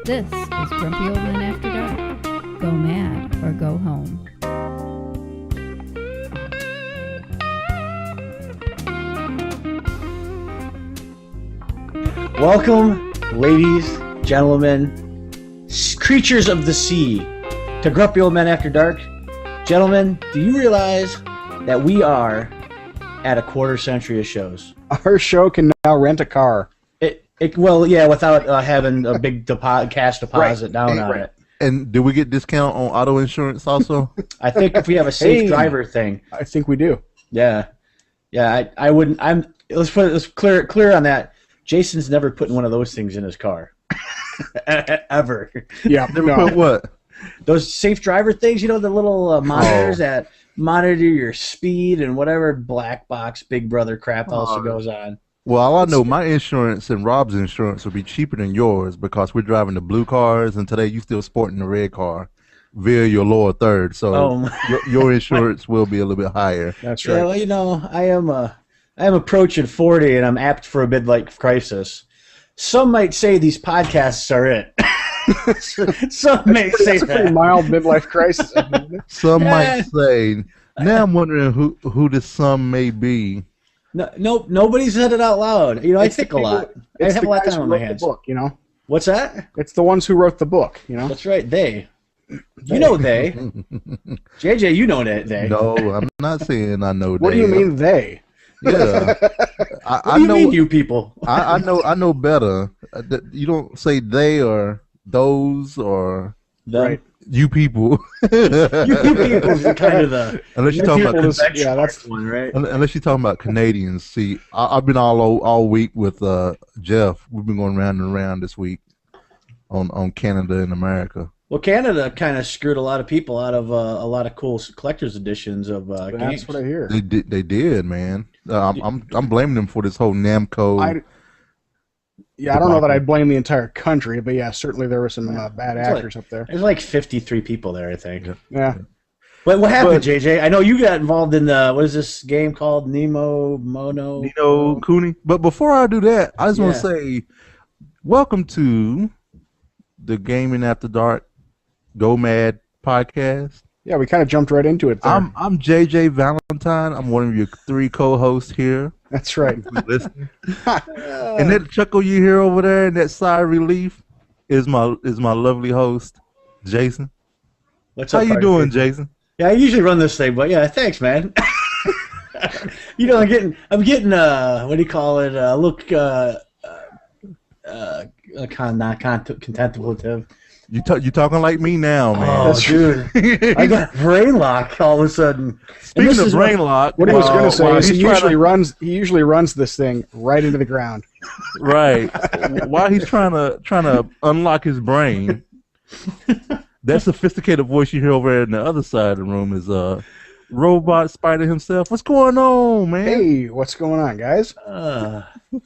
This is Grumpy Old Men After Dark. Go mad or go home. Welcome, ladies, gentlemen, creatures of the sea, to Grumpy Old Men After Dark. Gentlemen, do you realize that we are at a quarter century of shows? Our show can now rent a car. Well, yeah, without having a big cash deposit down on it. And do we get discount on auto insurance also? I think if we have a safe driver thing. I think we do. Yeah. I wouldn't. Let's clear on that. Jason's never putting one of those things in his car. Ever. Yeah. Never put what? Those safe driver things, you know, the little monitors that monitor your speed and whatever black box Big Brother crap also goes on. Well, all I know, my insurance and Rob's insurance will be cheaper than yours because we're driving the blue cars, and today you still sporting the red car via your lower third. So your insurance will be a little bit higher. That's right. Yeah, well, you know, I am approaching 40, and I'm apt for a midlife crisis. Some might say these podcasts are it. Some may say that's a pretty mild midlife crisis. Some might say. Now I'm wondering who this some may be. No, nobody's said it out loud. You know, I think a lot. I have a lot of time on my hands. Book, you know? What's that? It's the ones who wrote the book, you know? That's right, they. You know they. JJ, you know that they. No, I'm not saying I know. What do you mean they? Yeah, I know. Mean, you people? I know better. You don't say they or those or right. You people. You people is kind of the. Unless you're talking about that's the one, right? Unless you're talking about Canadians. See, I've been all week with Jeff. We've been going round and round this week on Canada and America. Well, Canada kind of screwed a lot of people out of a lot of cool collector's editions of games. That's what I hear. They did, man. I'm blaming them for this whole Namco. I don't know that I'd blame the entire country, but yeah, certainly there were some bad actors up there. There's like 53 people there, I think. Yeah. But what happened, JJ? I know you got involved in what is this game called? Nino Kuni. But before I do that, I just want to say, welcome to the Gaming After Dark GOMAD podcast. Yeah, we kind of jumped right into it there. I'm JJ Valentine. I'm one of your 3 co-hosts here. That's right. Listening. And that chuckle you hear over there and that sigh of relief is my lovely host, Jason. What's up? How you doing, Jason? Yeah, I usually run this thing, but yeah, thanks, man. You know, I'm getting what do you call it? Not contemplative. You talking like me now, man. Oh, dude. I got brain lock all of a sudden. Speaking of brain lock, what he was going to say is he usually runs this thing right into the ground. Right. While he's trying to unlock his brain, that sophisticated voice you hear over there in the other side of the room is Robot Spider himself. What's going on, man? Hey, what's going on, guys?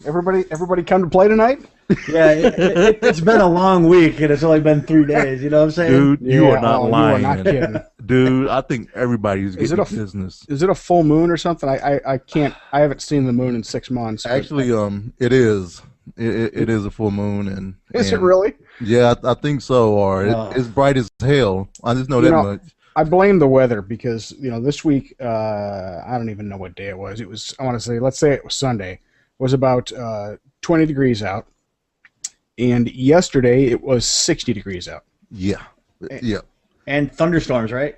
Everybody come to play tonight? Yeah, it's been a long week, and it's only been 3 days. You know what I'm saying? Dude, you are not lying. You are not kidding. Dude, I think everybody's getting business. Is it a full moon or something? I haven't seen the moon in 6 months. Actually, it is. It is a full moon, and is it really? Yeah, I think so. Or it's bright as hell. I just know that much. I blame the weather because this week I don't even know what day it was. Let's say it was Sunday. It was about 20 degrees out. And yesterday it was 60 degrees out. Yeah. And thunderstorms, right?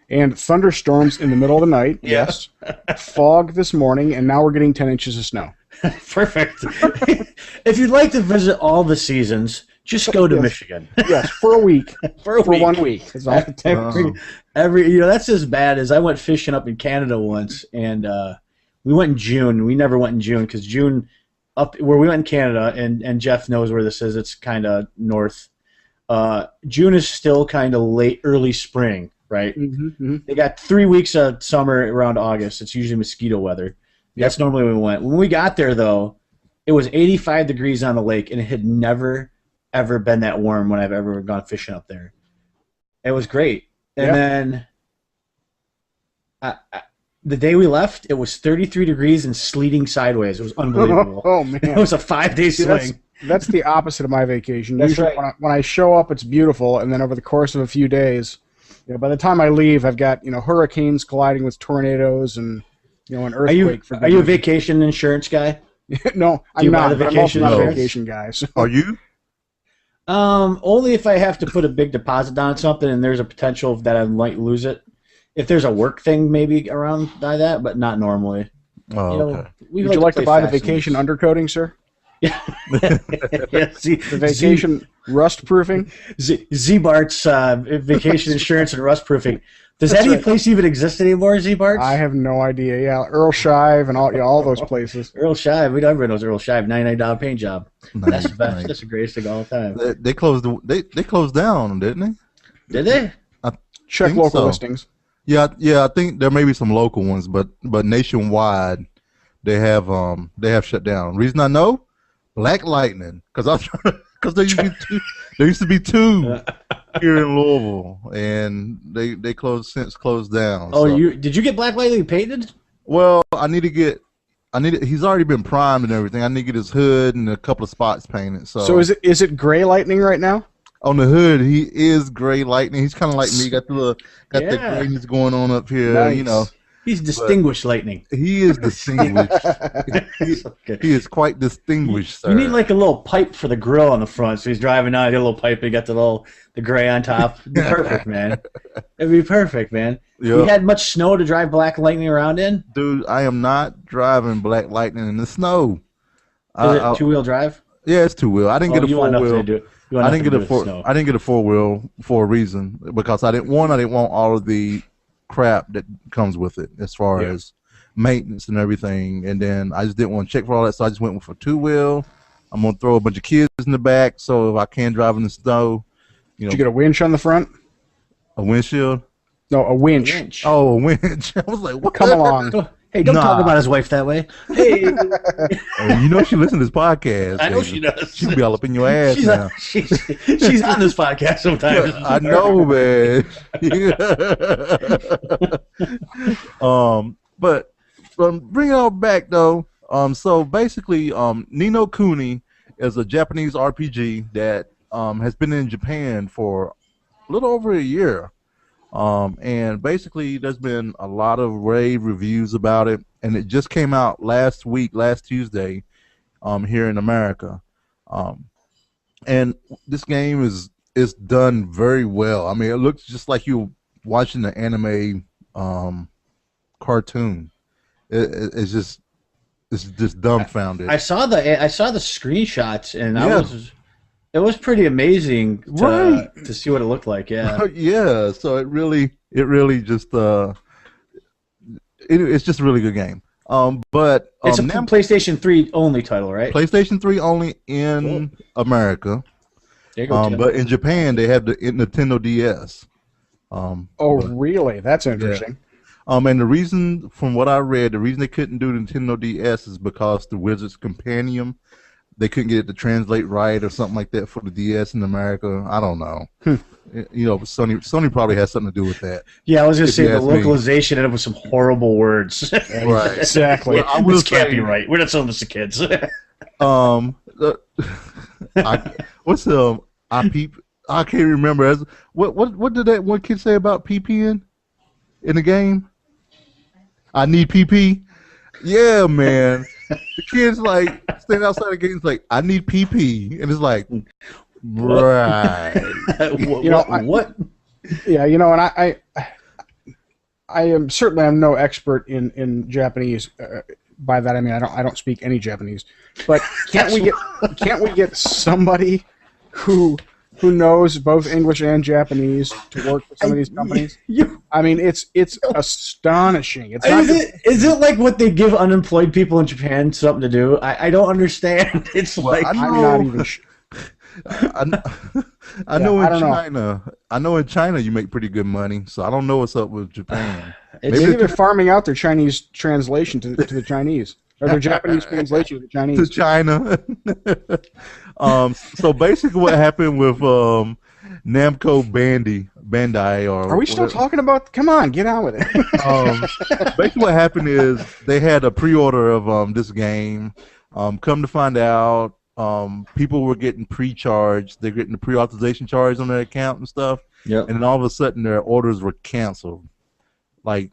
And thunderstorms in the middle of the night. Yeah. Yes. Fog this morning, and now we're getting 10 inches of snow. Perfect. If you'd like to visit all the seasons, just go to Michigan. Yes, for a week. For 1 week. That's all. That's as bad as I went fishing up in Canada once, and we went in June. We never went in June because June up where we went in Canada, and Jeff knows where this is. It's kind of north. June is still kind of early spring, right? Mm-hmm. They got 3 weeks of summer around August. It's usually mosquito weather. That's normally when we went. When we got there, though, it was 85 degrees on the lake, and it had never, ever been that warm when I've ever gone fishing up there. It was great. And then the day we left, it was 33 degrees and sleeting sideways. It was unbelievable. Oh man! It was a 5-day swing. that's the opposite of my vacation. That's Usually right. when I show up, it's beautiful, and then over the course of a few days, by the time I leave, I've got hurricanes colliding with tornadoes and an Are you earthquake. are you a vacation insurance guy? No, Do you I'm buy not. the But I'm also vacation not a insurance? vacation guy. So. Are you? Only if I have to put a big deposit down on something and there's a potential that I might lose it. If there's a work thing maybe around by that, but not normally. Oh, okay. We Would you like to play buy the fast and vacation loose. undercoating, sir? Yeah, see, The vacation rust proofing? Z-Bart's vacation insurance and rust proofing. Does That's any right. place even exist anymore, Z-Bart's? I have no idea. Yeah, Earl Shive and all those places. Earl Shive. Everyone knows Earl Shive. $99 paint job. That's the best. Nice. That's the greatest thing all the time. They closed. They closed down, didn't they? Did they? Check think local so. listings. Yeah. I think there may be some local ones, but nationwide, they have shut down. Reason I know, Black Lightning, because there used to be two here in Louisville, and they closed down. Oh, so. did you get Black Lightning painted? Well, he's already been primed and everything. I need to get his hood and a couple of spots painted. So So is it gray lightning right now? on the hood, he is Gray Lightning. He's kind of like me. Got the Yeah. grayness going on up here. Nice. He's distinguished lightning. He is distinguished. Okay. He is quite distinguished, sir. You need like a little pipe for the grill on the front. So he's driving out, you got a little pipe, and you got the gray on top. It'd be perfect, man. It'd be perfect, man. Yeah. You had much snow to drive Black Lightning around in? Dude, I am not driving Black Lightning in the snow. Is it two-wheel drive? Yeah, it's two-wheel. I didn't get a you want nothing to four-wheel. do. You want I didn't nothing get to do a with snow. I didn't get a four-wheel for a reason, because I didn't want all of the crap that comes with it as far as maintenance and everything, and then I just didn't want to check for all that, so I just went for two-wheel. I'm gonna throw a bunch of kids in the back, so if I can drive in the snow, Did you get a winch on the front? a windshield. No, a winch. Winch. Oh, a winch. I was like, what? Come along. Hey, don't Nah. talk about his wife that way. Hey, You know she listens to this podcast. I know baby. she does. She'll be all up in your ass She's now. on, she's on this podcast sometimes. I know, man. But bring it all back though. So basically, Nino Kuni is a Japanese RPG that has been in Japan for a little over a year. And basically, there's been a lot of rave reviews about it, and it just came out last Tuesday, here in America. And this game is done very well. I mean, it looks just like you're watching an anime cartoon. It's just dumbfounded. I saw the screenshots, and it was pretty amazing to see what it looked like. Yeah. Yeah, so it really just it's just a really good game. But It's a PlayStation 3 only title, right? PlayStation 3 only in America. There you go, Tim. But in Japan they have the Nintendo DS. Really? That's interesting. And the reason, from what I read, the reason they couldn't do Nintendo DS is because the Wizard's Companion, they couldn't get it to translate right or something like that for the DS in America. I don't know. Sony probably has something to do with that. Yeah, I was gonna If say you the ask me. localization ended up with some horrible words. Right. Exactly. Well, I will This can't say- be right. We're not selling this to kids. I can't remember. What did that one kid say about PPing in the game? I need PP. Yeah, man. The kid's like standing outside the game. He's like, I need PP, and it's like, right. What? Yeah, and I am certainly I'm no expert in Japanese. By that I mean I don't speak any Japanese. But can't we get somebody who knows both English and Japanese to work for some of these companies? I mean, it's astonishing. It's not Is it like what they give unemployed people in Japan something to do? I don't understand. It's like I'm not even. I know I in don't know. China. I know in China you make pretty good money, so I don't know what's up with Japan. Maybe they're farming out their Chinese translation to the Chinese, or their Japanese translation to the Chinese. To China. So basically, what happened with Namco Bandai, or Are we still talking about? Come on, get on with it. basically, what happened is they had a pre-order of this game. Come to find out, people were getting pre-charged. They're getting the pre-authorization charge on their account and stuff. Yep. And then all of a sudden, their orders were canceled. Like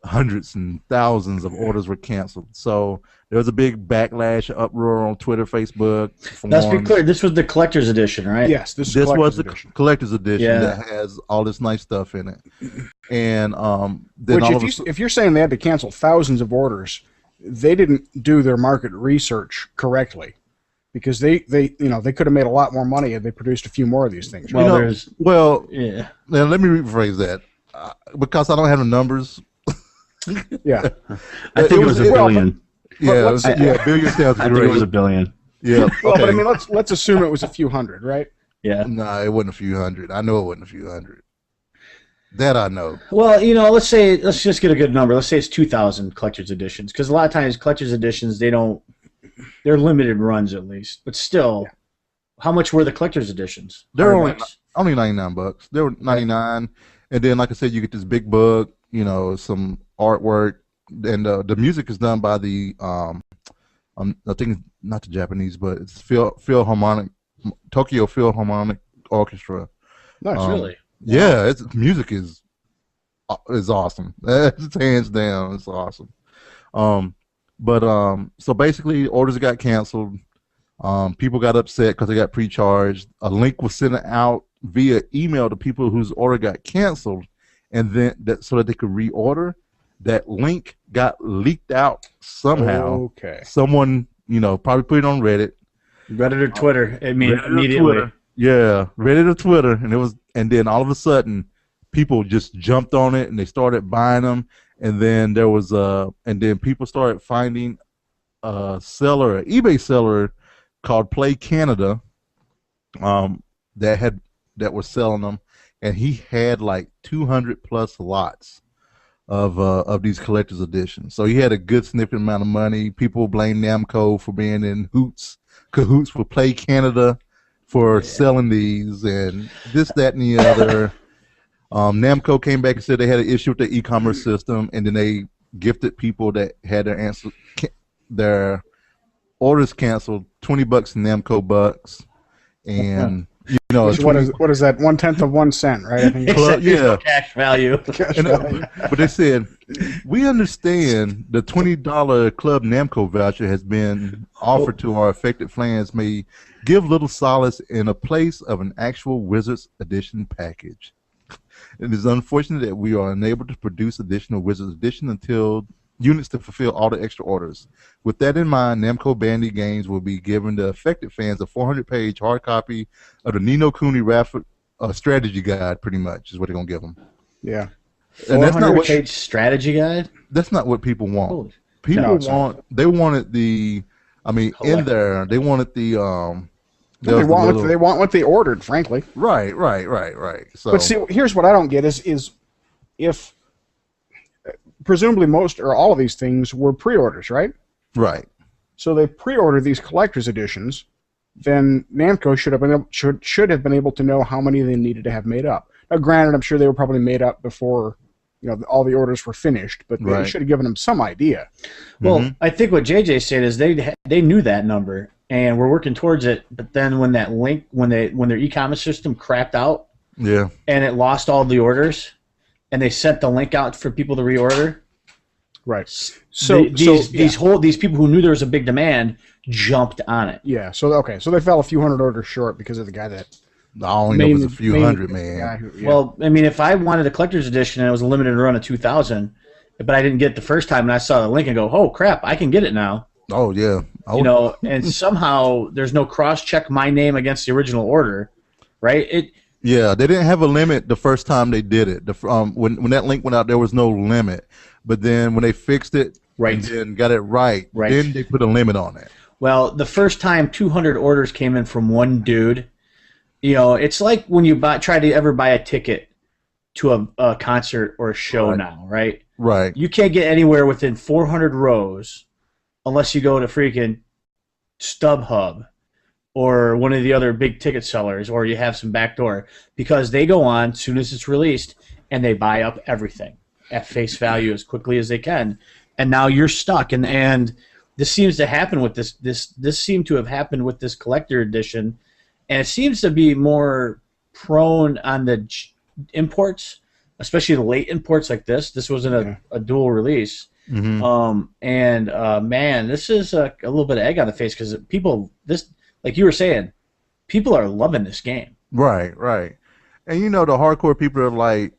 hundreds and thousands of orders were canceled. So there was a big backlash, uproar on Twitter, Facebook. Let's be forums. clear. This was the collector's edition, right? Yes, this Was the edition. collector's edition Yeah. that has all this nice stuff in it. And then Which, all of a if you're saying they had to cancel thousands of orders, they didn't do their market research correctly, because they could have made a lot more money if they produced a few more of these things. Well, Right? yeah. now let me rephrase that because I don't have the numbers. Yeah. I think it was a billion. Yeah, let's- billion sounds I think great. it was a billion. Yeah, Well, okay. but I mean, let's assume it was a few hundred, right? Yeah. No, it wasn't a few hundred. I know it wasn't a few hundred. That I know. Well, let's just get a good number. Let's say it's 2,000 collector's editions, because a lot of times collector's editions, they're limited runs at least. But still, how much were the collector's editions? They're $100? only $99. They were 99, and then like I said, you get this big book, some artwork, and the music is done by the I think not the Japanese, but it's Tokyo Philharmonic Orchestra. Nice. Really? Yeah, its music is awesome. It's hands down, it's awesome. So basically, orders got canceled. People got upset because they got pre-charged. A link was sent out via email to people whose order got canceled, and then so that they could reorder. That link got leaked out somehow. Okay. Someone, probably put it on Reddit. Reddit or Twitter? I mean, Reddit or immediately. Twitter. Yeah, Reddit or Twitter, and then all of a sudden, people just jumped on it and they started buying them, and then people started finding an eBay seller called Play Canada, that was selling them, and he had like 200 plus lots of these collector's editions. So he had a good significant amount of money. People blame Namco for being in cahoots with Play Canada for selling these and this, that, and the other. Namco came back and said they had an issue with the e-commerce system, and then they gifted people that had their orders canceled $20 in Namco bucks, and What is that? 1/10 of 1 cent, right? I think. Except there's no yeah. cash value. But they said, we understand the $20 Club Namco voucher has been offered to our affected fans may give little solace in a place of an actual Wizards Edition package. It is unfortunate that we are unable to produce additional Wizards Edition until units to fulfill all the extra orders. With that in mind, Namco Bandai Games will be giving the affected fans a 400-page hard copy of the Ni no Kuni strategy guide, pretty much, is what they're going to give them. Yeah. And that's not what 400-page strategy guide? That's not what people want. Holy. People No, it's not. they wanted the, in there, they wanted the, They want what they ordered, frankly. right. So, But see, here's what I don't get is if presumably most or all of these things were pre-orders, right? right. So they pre-ordered these collector's editions. Then Namco should have been able to know how many they needed to have made up. Now, granted, I'm sure they were probably made up before all the orders were finished, but they Right. should have given them some idea. Well, I think what JJ said is they knew that number and were working towards it. But then when that link, when their e-commerce system crapped out Yeah. and it lost all the orders, and they sent the link out for people to reorder, Right. So these people who knew there was a big demand jumped on it. yeah. So they fell a few hundred orders short because of the guy that. I only know it was a few hundred, man. Guy who, yeah. Well, I mean, if I wanted a collector's edition and it was a limited run of 2,000, but I didn't get it the first time, and I saw the link and go, oh crap, I can get it now. Oh yeah. And somehow there's no cross-check my name against the original order, right? Yeah, they didn't have a limit the first time they did it. When that link went out, there was no limit. But then when they fixed it, Right. and then got it right, Right. then they put a limit on it. Well, the first time 200 orders came in from one dude, it's like when you try to ever buy a ticket to a concert or a show now, right? Right. You can't get anywhere within 400 rows unless you go to freaking StubHub or one of the other big ticket sellers, or you have some backdoor, because they go on as soon as it's released and they buy up everything at face value as quickly as they can, and now you're stuck. And this seems to happen with this seemed to have happened with this collector edition, and it seems to be more prone on the imports, especially the late imports like this. This wasn't a dual release. Man, this is a little bit of egg on the face because people, like you were saying, people are loving this game. Right. And the hardcore people are like,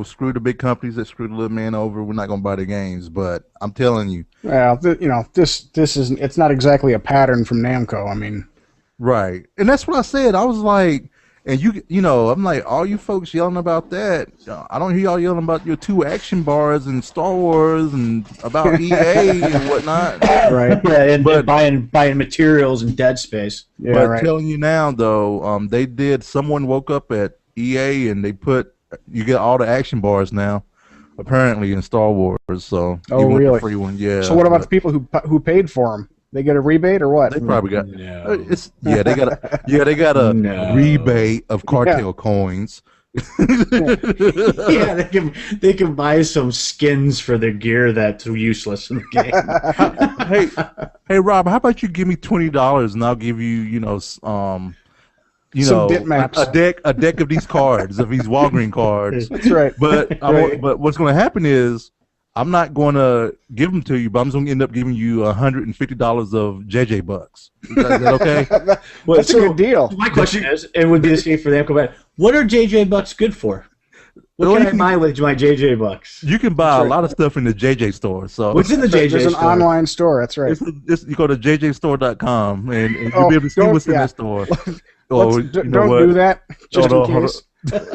screw the big companies that screw the little man over. We're not gonna buy the games. But I'm telling you, well, this isn't. It's not exactly a pattern from Namco. I mean, right. And that's what I said. I was like, and I'm like, all you folks yelling about that. I don't hear y'all yelling about your 2 action bars and Star Wars and about EA and whatnot. Right. Yeah, and buying materials and Dead Space. Yeah, but right. telling you now though, they did. Someone woke up at EA and they put you get all the action bars now, apparently in Star Wars. So oh really? Free one, yeah. So what about the people who paid for them? They get a rebate or what? They probably got No. they got a No. rebate of cartel coins. Yeah, they can buy some skins for their gear that's useless in the game. hey Rob, how about you give me $20 and I'll give you some bitmaps. a deck of these cards, of these Walgreen cards. That's right. But but what's going to happen is I'm not going to give them to you, but I'm going to end up giving you $150 of JJ bucks. Is that okay? That's a good deal. My question is, it would be the same for the Namco. What are JJ bucks good for? What can I buy with my JJ bucks? You can buy a lot of stuff in the JJ store. So what's in the JJ There's store? an online store. That's right. You go to jjstore.com and you'll be able to see what's in the store. Don't do that, just in case.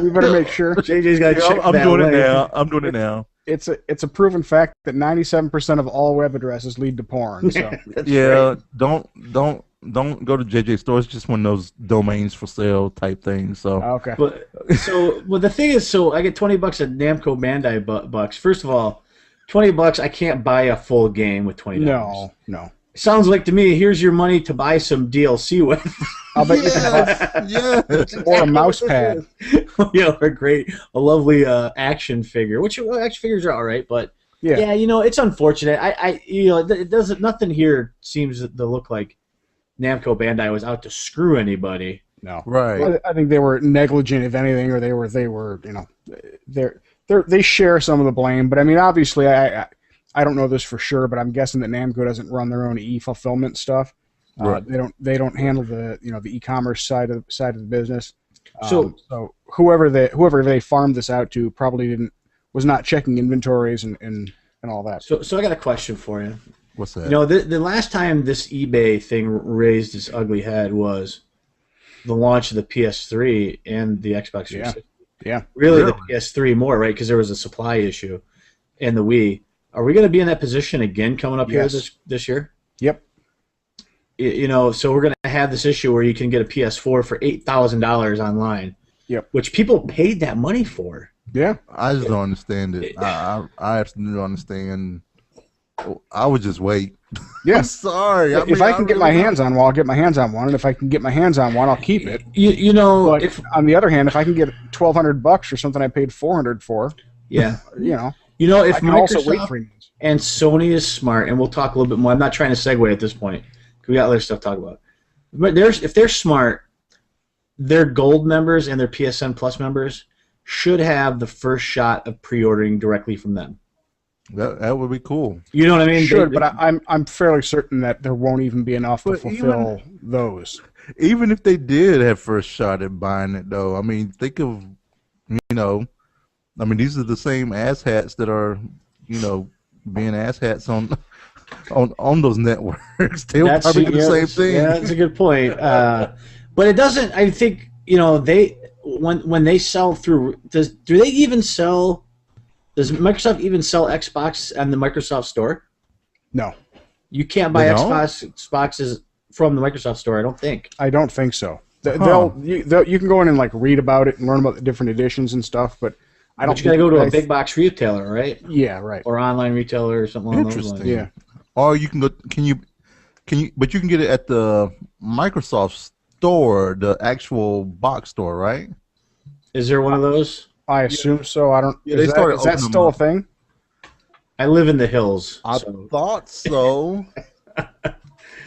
We better make sure. JJ's got to check I'm that doing way. it now. I'm doing it now. It's a proven fact that 97% of all web addresses lead to porn. So Yeah, don't go to JJ Store. It's just one of those domains for sale type things. So okay. Well, the thing is, I get $20 at Namco Bandai bucks. First of all, $20, I can't buy a full game with $20. No. Sounds like to me, here's your money to buy some DLC with. I'll bet you can yes. or a mouse pad. A lovely action figure. Which action figures are all right, but Yeah. it's unfortunate. It doesn't. Nothing here seems to look like Namco Bandai was out to screw anybody. No. Right. I think they were negligent, if anything, or they were they share some of the blame. But I mean, obviously, I don't know this for sure, but I'm guessing that Namco doesn't run their own e-fulfillment stuff. Right. They don't handle the the e-commerce side of the business. So whoever they farmed this out to probably was not checking inventories and all that. So I got a question for you. What's that? The last time this eBay thing raised its ugly head was the launch of the PS3 and the Xbox 360. Yeah. Really, the PS3 more, right? Because there was a supply issue, and the Wii. Are we going to be in that position again coming up here this year? Yep. So we're going to have this issue where you can get a PS4 for $8,000 online. Yep. Which people paid that money for. Yeah. I just don't understand it. I absolutely don't understand. I would just wait. Yeah. I'm sorry. If I can get my hands on one, I'll get my hands on one, and if I can get my hands on one, I'll keep it. But on the other hand, if I can get $1,200 for something I paid $400 for, yeah, if I can Microsoft also wait 3 months. And Sony is smart, and we'll talk a little bit more. I'm not trying to segue at this point because we got other stuff to talk about. But if they're smart, their Gold members and their PSN Plus members should have the first shot of pre-ordering directly from them. That would be cool. You know what I mean? Should, but I'm fairly certain that there won't even be enough to fulfill those. Even if they did have first shot at buying it, though, I mean, think of, these are the same asshats that are, being asshats on those networks. They'll probably do the same thing. Yeah, that's a good point. But it doesn't. I think they when they sell through. Do they even sell? Does Microsoft even sell Xbox on the Microsoft Store? No. You can't buy Xboxes from the Microsoft Store, I don't think. I don't think so. You can go in and read about it and learn about the different editions and stuff, but I don't. But you gotta go to a big box retailer, right? Yeah, right. Or online retailer or something along those lines. Yeah. Or you can go. Can you? But you can get it at the Microsoft Store, the actual box store, right? Is there one of those? I assume so. I don't. Yeah, is that still a thing? I live in the hills. I thought so.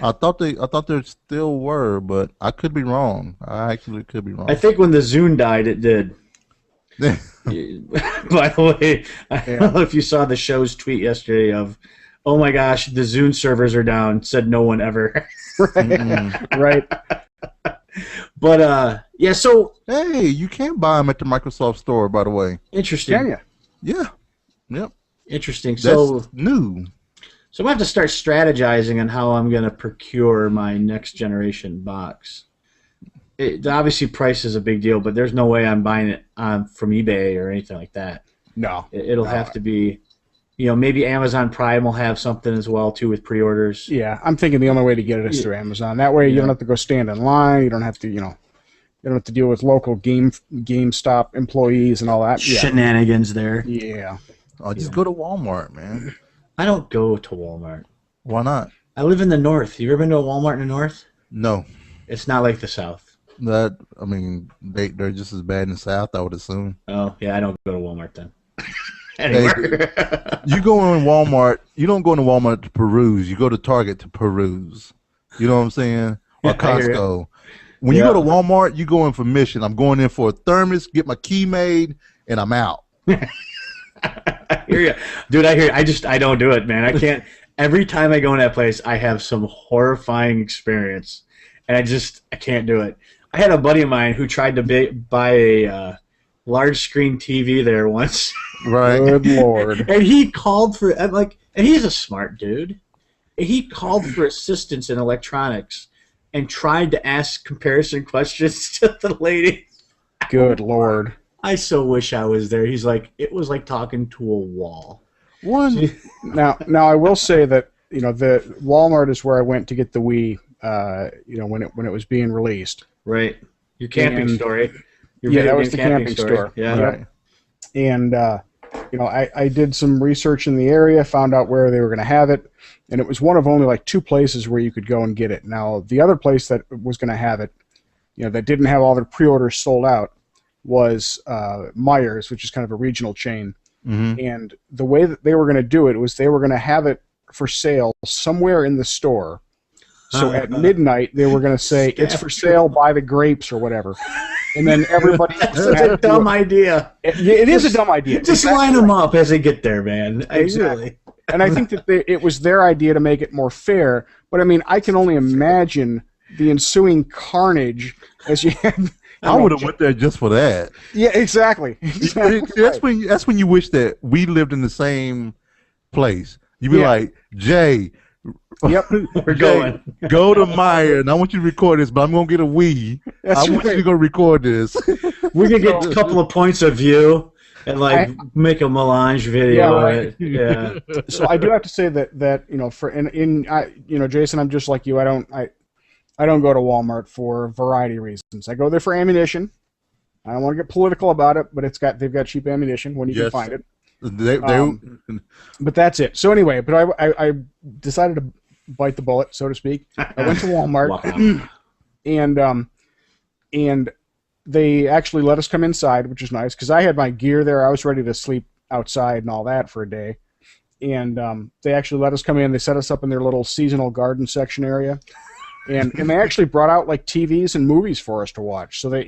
I thought there still were, but I could be wrong. I actually could be wrong. I think when the Zune died, it did. By the way, I don't know if you saw the show's tweet yesterday of, oh my gosh, the Zune servers are down. Said no one ever. Right. But yeah, so Hey, you can buy them at the Microsoft Store, by the way. interesting. Can you? Yeah. Yep. Interesting. That's So new. I'm gonna have to start strategizing on how I'm gonna procure my next generation box. Obviously, price is a big deal, but there's no way I'm buying it from eBay or anything like that. No. It'll have to be, maybe Amazon Prime will have something as well too with pre-orders. Yeah, I'm thinking the only way to get it is through Amazon. That way, you don't have to go stand in line. You don't have to, you don't have to deal with local GameStop employees and all that. Yeah. Shenanigans there. Yeah. Oh, just go to Walmart, man. I don't go to Walmart. Why not? I live in the north. You ever been to a Walmart in the north? No. It's not like the south. They're just as bad in the South, I would assume. Oh, yeah, I don't go to Walmart then. Hey, you go in Walmart, you don't go into Walmart to peruse. You go to Target to peruse. You know what I'm saying? Or Costco. When you go to Walmart, you go in for mission. I'm going in for a thermos, get my key made, and I'm out. I hear you. Dude, I hear you. I don't do it, man. I can't. Every time I go in that place, I have some horrifying experience. And I can't do it. I had a buddy of mine who tried to buy a large screen TV there once. Right. Good Lord. And he called for, and he's a smart dude. He called for assistance in electronics and tried to ask comparison questions to the lady. Good Lord. I so wish I was there. He's like, it was like talking to a wall. Now I will say that, the Walmart is where I went to get the Wii, when it was being released. Right. Your camping story. That was the camping store. Yeah. Right. And, I did some research in the area, found out where they were going to have it, and it was one of only like 2 places where you could go and get it. Now, the other place that was going to have it, that didn't have all their pre-orders sold out, was Myers, which is kind of a regional chain. Mm-hmm. And the way that they were going to do it was they were going to have it for sale somewhere in the store. So at midnight, they were going to say, it's for sale, buy the grapes or whatever. And then everybody... That's such a dumb idea. It is a dumb idea. Just line them up as they get there, man. Exactly. And I think that it was their idea to make it more fair. But, I mean, I can only imagine the ensuing carnage as you had... I would have went there just for that. Yeah, exactly. That's when you wish that we lived in the same place. You'd be like, Jay... Yep, we're going. Go to Meyer, and I want you to record this, but I'm gonna get a Wii. I want you to go record this. We're gonna get a couple of points of view and make a melange video. Yeah, right. Yeah. So I do have to say that Jason, I'm just like you. I don't go to Walmart for a variety of reasons. I go there for ammunition. I don't want to get political about it, but they've got cheap ammunition when you can find it. But that's it. So anyway, but I decided to bite the bullet, so to speak. I went to Walmart, and they actually let us come inside, which is nice because I had my gear there. I was ready to sleep outside and all that for a day, and they actually let us come in. They set us up in their little seasonal garden section area, and they actually brought out like TVs and movies for us to watch. So they,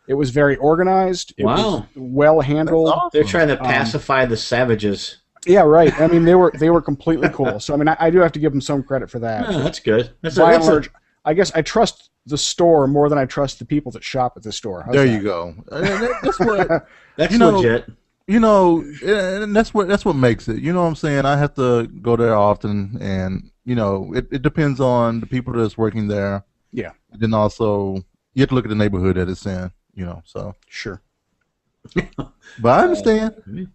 it was very organized. It was well handled. Awesome. They're trying to pacify the savages. Yeah, right. I mean, they were completely cool. So I mean, I do have to give them some credit for that. Oh, that's good. By and large, I guess I trust the store more than I trust the people that shop at the store. How's there that? you go. That's what. That's legit. And that's what makes it. You know what I'm saying? I have to go there often, and it depends on the people that's working there. Yeah. And then also you have to look at the neighborhood that it's in. So Sure. But I understand.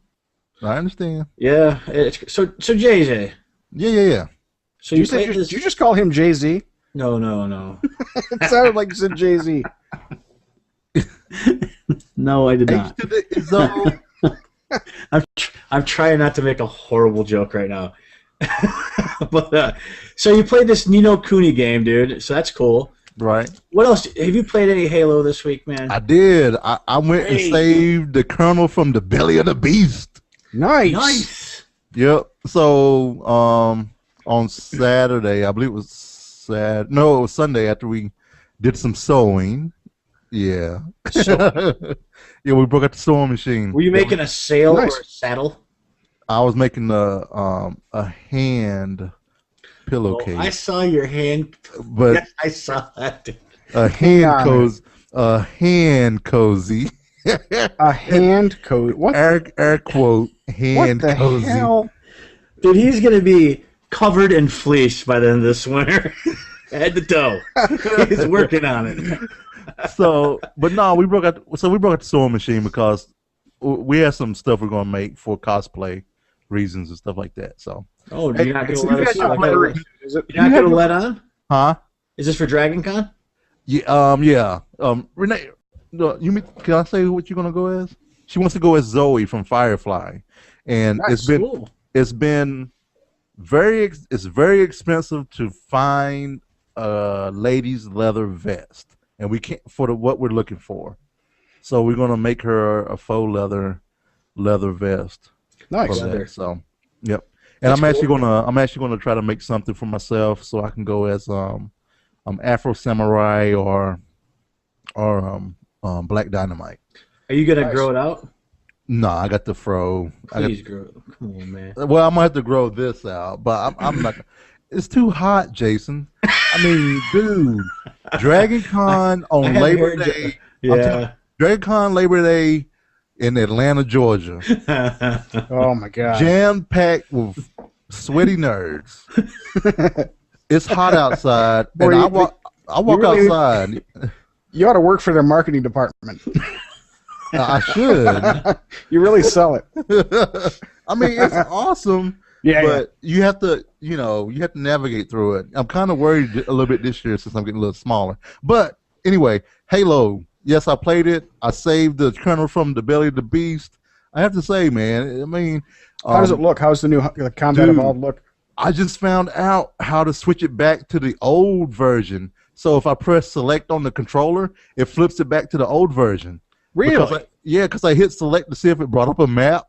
I understand. Yeah. So JJ. Yeah. So did you just call him Jay-Z? No. It sounded like you said Jay-Z. No, I did not. I'm trying not to make a horrible joke right now. But so you played this Ni no Kuni game, dude. So that's cool. Right. What else? Have you played any Halo this week, man? I did. I went and saved the Colonel from the belly of the beast. Nice. Yep. So on Saturday, I believe it was Saturday. No, it was Sunday after we did some sewing. Yeah. Yeah, we broke out the sewing machine. Were you making a sail Nice. or a saddle? I was making a hand pillowcase. I saw your hand. But Yes, I saw that. a hand cozy. A hand coat. What? Air quote hand What the cozy. hell? Dude, he's going to be covered in fleece by the end of this winter. Head to toe. He's working on it. So, but no, we broke out the sewing machine because we have some stuff we're gonna make for cosplay reasons and stuff like that. So, Oh, you're not going to You let guys us have you're is it- not going to let on? huh? Is this for Dragon Con? Yeah, yeah. Renee, no, can I say what you're gonna go as? She wants to go as Zoe from Firefly, and Nice. Cool. it's been very expensive to find a ladies leather vest, and we can't for what we're looking for. So we're gonna make her a faux leather vest. Nice. For Leather. that. So, yep. And That's I'm actually cool. gonna try to make something for myself so I can go as Afro Samurai or Black Dynamite. Are you going to Nice. grow it out? No, I got the fro. Please grow it. Come on, man. Well, I'm gonna have to grow this out, but I'm not. It's too hot, Jason. I mean, dude, Dragon Con I on haven't Labor heard Day. Yeah. Dragon Con Labor Day in Atlanta, Georgia, Oh my god. jam packed with sweaty nerds. It's hot outside, Boy, and you- I walk really- outside. You ought to work for their marketing department. I should. You really sell it. I mean, it's awesome. Yeah, But you have to navigate through it. I'm kind of worried a little bit this year since I'm getting a little smaller. But anyway, Halo. Yes, I played it. I saved the kernel from the belly of the beast. I have to say, man. I mean, How does it look? How's the new the Combat dude. Evolved look? I just found out how to switch it back to the old version. So if I press select on the controller, it flips it back to the old version. Really? Because I hit select to see if it brought up a map.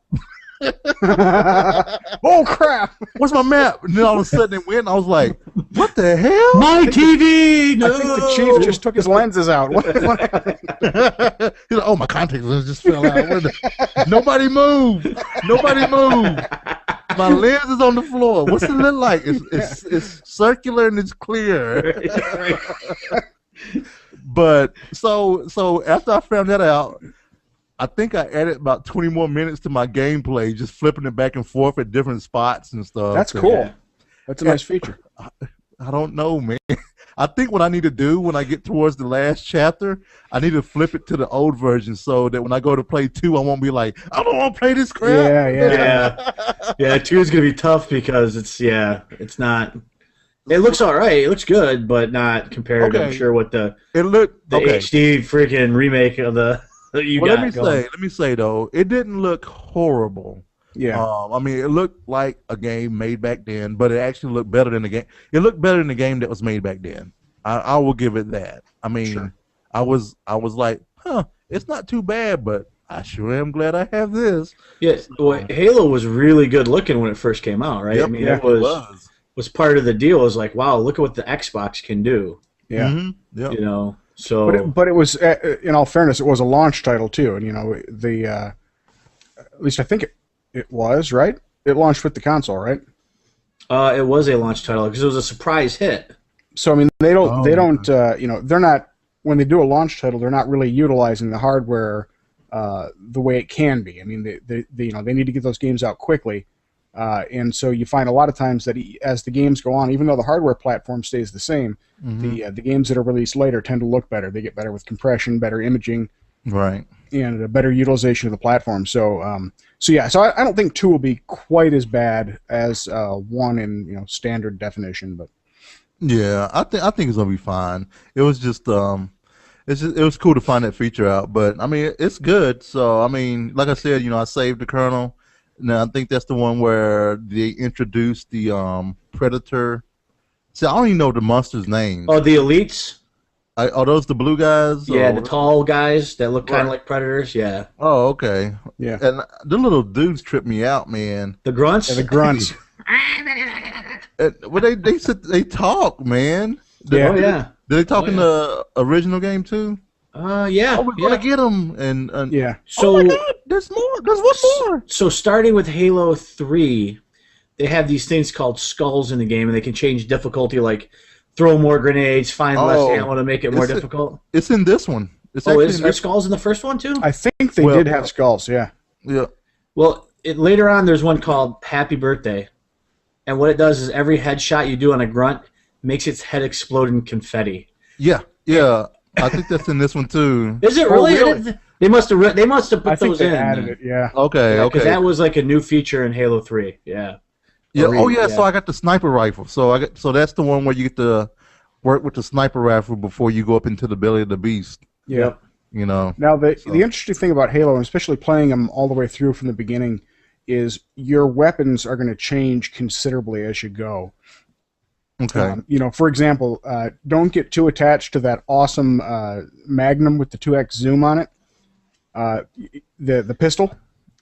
Oh crap! What's my map? And then all of a sudden it went, and I was like, what the hell? My TV! No! I think the chief just took his lenses out. What happened? He's like, oh, my contact lens just fell out. Nobody move. Nobody move. My lens is on the floor. What's it look like? It's circular and it's clear. But so after I found that out, I think I added about 20 more minutes to my gameplay, just flipping it back and forth at different spots and stuff. That's cool. That's a nice feature. I don't know, man. I think what I need to do when I get towards the last chapter, I need to flip it to the old version so that when I go to play 2, I won't be like, I don't want to play this crap. Yeah, 2 is gonna be tough because it's not. It looks all right. It looks good, but not compared to I'm sure what the It looked okay. HD freaking remake of the that you Well, got. let me say though, it didn't look horrible. Yeah. I mean, it looked like a game made back then, but it actually looked better than the game. It looked better than the game that was made back then. I will give it that. I mean, Sure. I was like, it's not too bad, but I sure am glad I have this. Yeah, well, Halo was really good looking when it first came out, right? Yep, I mean, yeah, it was part of the deal. It was like, wow, look at what the Xbox can do. Yeah. Mm-hmm. Yep. You know, so But it was, in all fairness, it was a launch title too, and at least I think it was, right. It launched with the console, right? it was a launch title because it was a surprise hit. So I mean, they don't, they're not, when they do a launch title, they're not really utilizing the hardware the way it can be. I mean, they need to get those games out quickly, and so you find a lot of times that as the games go on, even though the hardware platform stays the same, the games that are released later tend to look better. They get better with compression, better imaging, Right. and a better utilization of the platform. So I don't think 2 will be quite as bad as 1 in standard definition, but. Yeah, I think it's gonna be fine. It was just it was cool to find that feature out, but I mean it's good. So I mean, like I said, I saved the kernel. Now I think that's the one where they introduced the Predator. See, I don't even know the monsters' names. Oh, the elites. Are those the blue guys? Yeah, or- the tall guys that look kind of Right. like predators. Yeah, Oh, okay. Yeah. And the little dudes trip me out, man. the grunts. Yeah, the grunts. Well, they talk, man. Yeah. Oh yeah. Did they talk Oh, in the original game too? Yeah. Oh, we're gonna get them, and Yeah. So oh my God, there's more. There's one more. So starting with Halo 3, they have these things called skulls in the game, and they can change difficulty, like throw more grenades, find less Oh, ammo to make it more it's a- difficult. It's in this one. It's Oh, actually in are this. skulls in the first one too? I think they Well- did have skulls. Yeah. Yeah. Well, later on, there's one called Happy Birthday, and what it does is every headshot you do on a grunt makes its head explode in confetti. Yeah. Yeah. I think that's in this one too. Is it Oh, really? really? They must have. They must have put I think those they in. added it. Yeah. Okay. Because Okay. that was like a new feature in Halo 3. Yeah. Yeah. Or Oh yeah. yeah. So I got the sniper rifle. So that's the one where you get to work with the sniper rifle before you go up into the belly of the beast. Yeah. Yep. You know. Now, the interesting thing about Halo, and especially playing them all the way through from the beginning, is your weapons are going to change considerably as you go. Okay. For example, don't get too attached to that awesome Magnum with the 2x zoom on it. The pistol.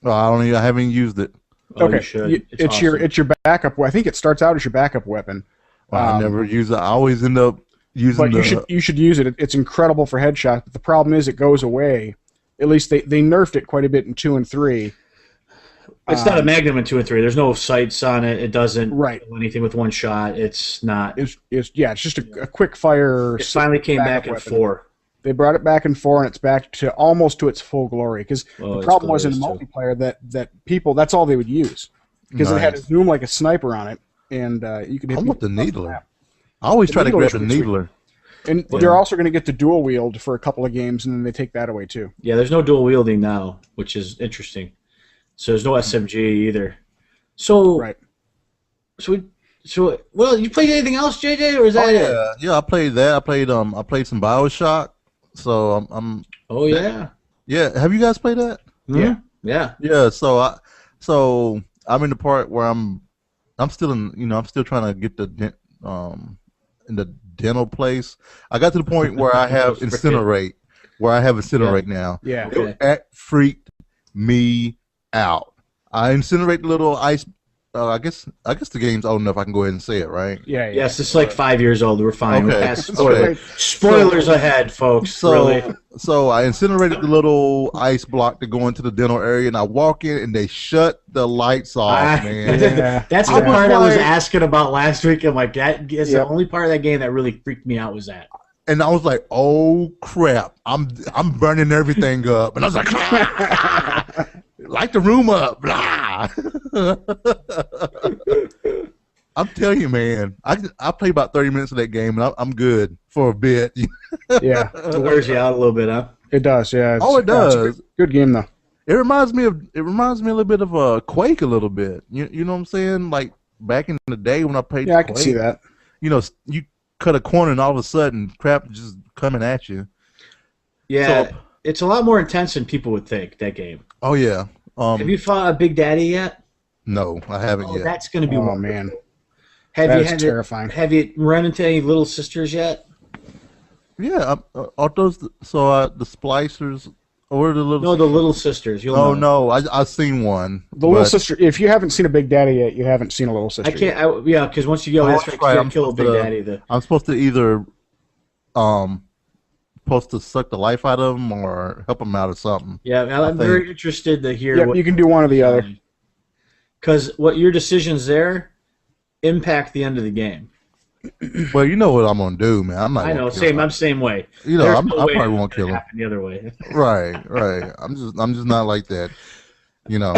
I haven't used it. Oh, you Okay, should. it's awesome. your backup. I think it starts out as your backup weapon. I never use it. I always end up using But you should use it. It's incredible for headshots. But the problem is it goes away. At least they nerfed it quite a bit in 2 and 3. It's not a Magnum in 2 and 3. There's no sights on it. It doesn't Right. do anything with one shot. It's not. It's just a quick fire. It finally came back in weapon. 4. They brought it back in 4, and it's back to almost to its full glory. Because Oh, the it's problem was in glorious, multiplayer that people, that's all they would use, because it had a Nice. zoom like a sniper on it, and you could hit I want people the across needler. map. I always The try to needler grab is the pretty sweet. needler. And Yeah. they're also going to get the dual wield for a couple of games, and then they take that away too. Yeah, there's no dual wielding now, which is interesting. So there's no SMG either. So Right. Well, you played anything else, JJ, or is that it? Yeah. I played that. I played some BioShock. So I'm Oh yeah. yeah. Have you guys played that? Yeah. Yeah. Yeah. So I'm in the part where I'm still I'm still trying to get in the dental place. I got to the point where I have incinerate. Now. Yeah. Okay. That freaked me out. I incinerate the little ice. I guess the game's old enough. I can go ahead and say it, right? Yeah. Yes, it's like 5 years old. We're fine. We're Okay. past spoilers. Okay. Spoilers ahead, folks. So, really. so I incinerated the little ice block to go into the dental area, and I walk in, and they shut the lights off, man. Yeah. That's I the was part I was like- asking about last week. I'm like, that is the Yep. only part of that game that really freaked me out was that. And I was like, "Oh crap! I'm burning everything up." And I was like, "Light the room up!" Blah. I'm telling you, man. I played about 30 minutes of that game, and I'm good for a bit. Yeah. It wears you out a little bit, huh? It does. Yeah. Oh, it yeah, it's a does. good game though. It reminds me a little bit of a Quake, a little bit. You know what I'm saying? Like back in the day when I played. Yeah, I Quake, can see that. You know, you cut a corner, and all of a sudden, crap just coming at you. Yeah, So- it's a lot more intense than people would think. That game. Oh yeah. Have you fought a Big Daddy yet? No, I haven't Oh, yet. that's going to be Oh wonderful. man, Have that you is had terrifying. Have you run into any little sisters yet? Yeah, are those the splicers or the little? No, the little sisters. You'll Oh know. no, I've seen one. The little but- sister. If you haven't seen a Big Daddy yet, you haven't seen a little sister. I can't. Yeah, because once you go, Oh, that's that's right. right, You I'm gotta kill a Big supposed to- Daddy. I'm supposed to either supposed to suck the life out of them or help them out or something. Yeah, I'm think- very interested to hear Yep, what you can do one or the other. Because what your decisions there impact the end of the game. Well, you know what I'm gonna do, man. I'm not. I gonna know. kill Same. him. I'm same way. You know, There's I no way probably it's won't kill gonna him. happen the other way. Right. I'm just not like that. You know,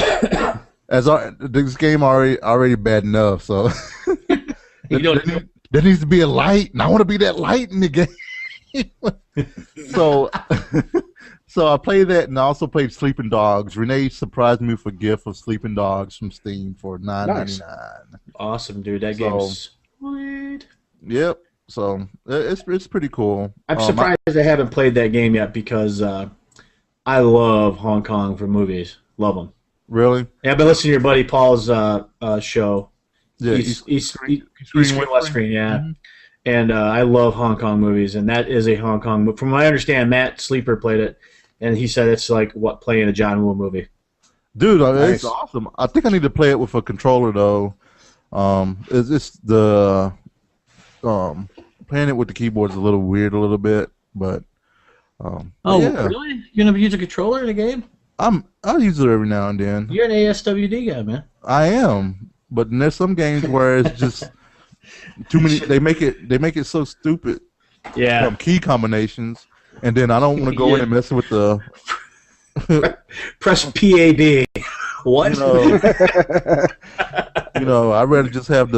this game already bad enough. So You don't. there needs to be a light, and I want to be that light in the game. so, so I played that, and I also played Sleeping Dogs. Renee surprised me with a gift of Sleeping Dogs from Steam for $9.99. Awesome, dude. That So- game's sweet. Yep. So it's pretty cool. I'm surprised I haven't played that game yet because I love Hong Kong for movies. Love them. Really? Yeah, I've been listening to your buddy Paul's show. Yeah. East Screen, West Screen, yeah. Mhm. And I love Hong Kong movies, and that is a Hong Kong movie. From what I understand, Matt Sleeper played it, and he said it's like playing a John Woo movie. Dude, it's Nice. awesome. I think I need to play it with a controller though. It's the playing it with the keyboard is a little weird, a little bit, but yeah. Really? You're gonna use a controller in a game? I'll use it every now and then. You're an ASWD guy, man. I am, but there's some games where it's just too many. They make it so stupid. Yeah. Key combinations, and then I don't want to go in and mess with the. Press PAB. What? I'd rather just have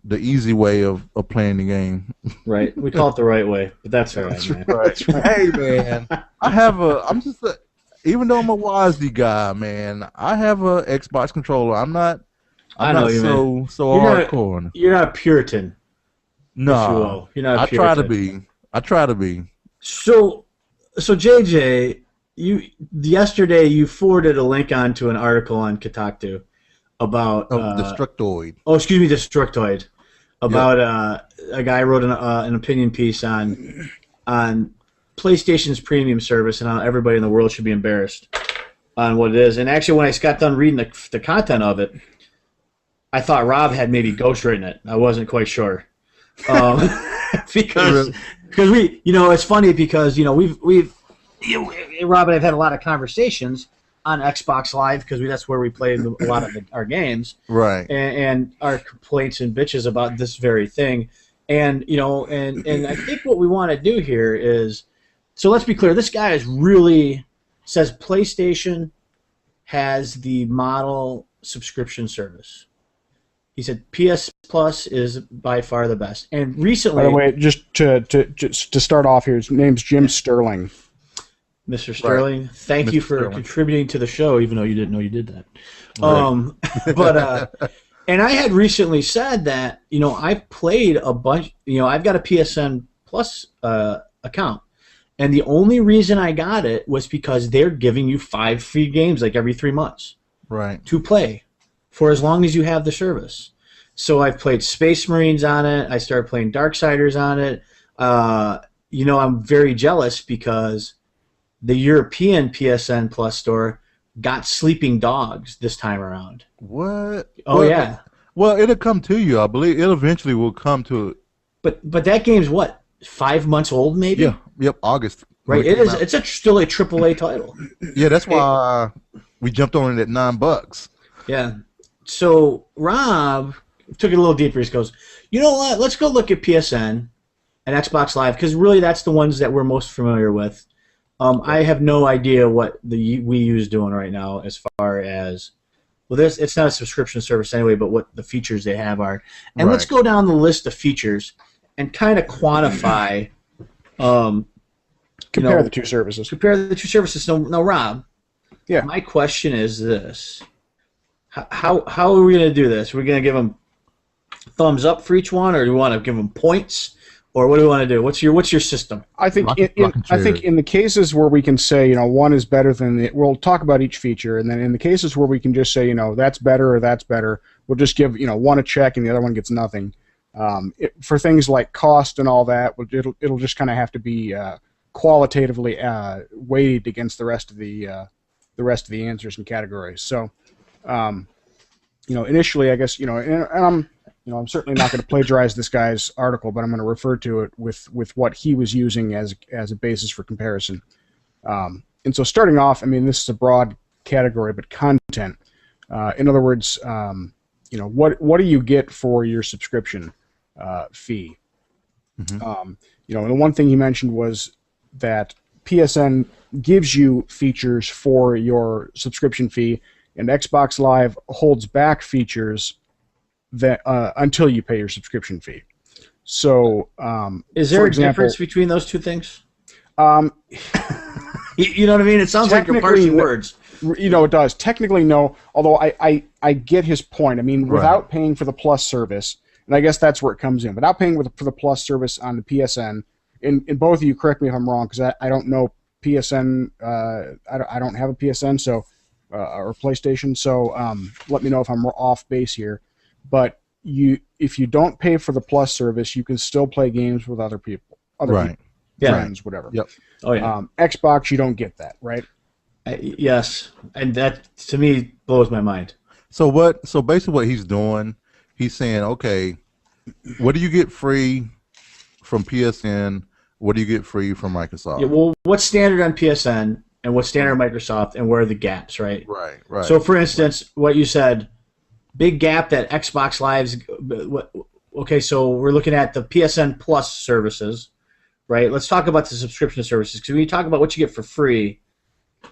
the easy way of playing the game. Right. We call it the right way, but that's all right, man. Right. Hey, man, even though I'm a WASD guy, man, I have a Xbox controller. I'm not so hardcore. You're not a Puritan. No, you're not. I try to be. So JJ, yesterday you forwarded a link onto an article on Kotaku about Destructoid. Oh, excuse me, Destructoid. About a guy wrote an opinion piece on PlayStation's premium service and how everybody in the world should be embarrassed on what it is. And actually, when I got done reading the content of it, I thought Rob had maybe ghostwritten it. I wasn't quite sure. Because we, it's funny because we've Rob and I've had a lot of conversations on Xbox Live because that's where we play a lot of our games, right? And our complaints and bitches about this very thing, and and I think what we want to do here is, so let's be clear. This guy says PlayStation has the model subscription service. He said PS Plus is by far the best. And recently, by the way, just to start off here, his name's Jim Sterling. Mr. Sterling, thank Mr. you for Sterling. Contributing to the show, even though you didn't know you did that. Right. And I had recently said that I've played a bunch. I've got a PSN Plus account, and the only reason I got it was because they're giving you 5 free games like every 3 months, right, to play for as long as you have the service. So I've played Space Marines on it. I started playing Darksiders on it. I'm very jealous because the European PSN Plus store got Sleeping Dogs this time around. What? Oh, yeah. Well, it'll come to you. I believe it eventually will come to. But that game's what, 5 months old maybe? Yeah. Yep. August. Right. It is. It's still a AAA title. Yeah, that's why we jumped on it at $9. Yeah. So Rob took it a little deeper. He goes, you know what? Let's go look at PSN and Xbox Live because really that's the ones that we're most familiar with. I have no idea what the Wii U is doing right now as far as, well, it's not a subscription service anyway, but what the features they have are. And let's go down the list of features and kind of quantify. Compare the two services. Compare the two services. Now, Rob, yeah. My question is this. How are we going to do this? Are we going to give them thumbs up for each one, or do we want to give them points? Or what do we want to do? What's your system? I think in the cases where we can say one is better than we'll talk about each feature, and then in the cases where we can just say that's better or that's better, we'll just give one a check and the other one gets nothing. For things like cost and all that, it'll just kind of have to be qualitatively weighted against the rest of the answers and categories. So initially, I guess and I'm certainly not going to plagiarize this guy's article, but I'm going to refer to it with what he was using as a basis for comparison. And so starting off, this is a broad category, but content. In other words, what do you get for your subscription fee? Mm-hmm. And the one thing he mentioned was that PSN gives you features for your subscription fee, and Xbox Live holds back features that until you pay your subscription fee. So, is there a difference between those two things? You know what I mean? It sounds like you're parsing words. It does. Technically, no. Although I get his point. Without paying for the Plus service, and I guess that's where it comes in. Without paying for the Plus service on the PSN, and both of you correct me if I'm wrong, because I don't know PSN. I don't have a PSN, so or PlayStation. So let me know if I'm off base here. But if you don't pay for the Plus service, you can still play games with other people, friends, whatever. Yep. Oh yeah. Xbox, you don't get that, right? Yes, and that to me blows my mind. So basically, what he's doing, he's saying, okay, What do you get free from PSN? What do you get free from Microsoft? Yeah, well, what's standard on PSN and what's standard on Microsoft, and where are the gaps, right? Right. So, for instance, what you said, big gap that Xbox Live's. Okay, so we're looking at the PSN Plus services, right? Let's talk about the subscription services, because when you talk about what you get for free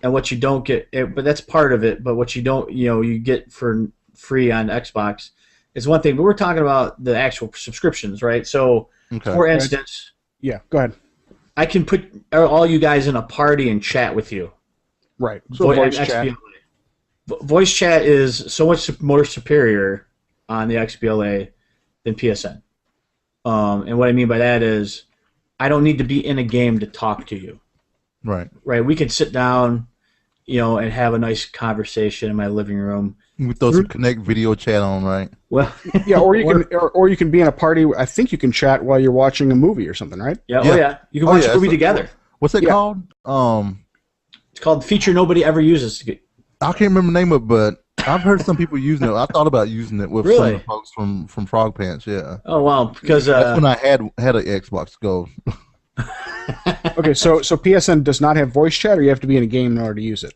and what you don't get, but that's part of it. But what you don't, you get for free on Xbox is one thing. But we're talking about the actual subscriptions, right? So, for instance, yeah, go ahead. I can put all you guys in a party and chat with you. Right. So voice chat. Voice chat is so much more superior on the XBLA than PSN. And what I mean by that is I don't need to be in a game to talk to you. Right. Right. We can sit down, and have a nice conversation in my living room. We throw some Connect video chat on, right? Well, yeah, or you can be in a party. I think you can chat while you're watching a movie or something, right? Yeah. Oh yeah. You can watch a movie together. What's that called? It's called feature nobody ever uses. I can't remember the name of it, but I've heard some people using it. I thought about using it with some of the folks from Frog Pants. Yeah. Oh wow! Because that's when I had an Xbox Go. Okay, so PSN does not have voice chat, or you have to be in a game in order to use it.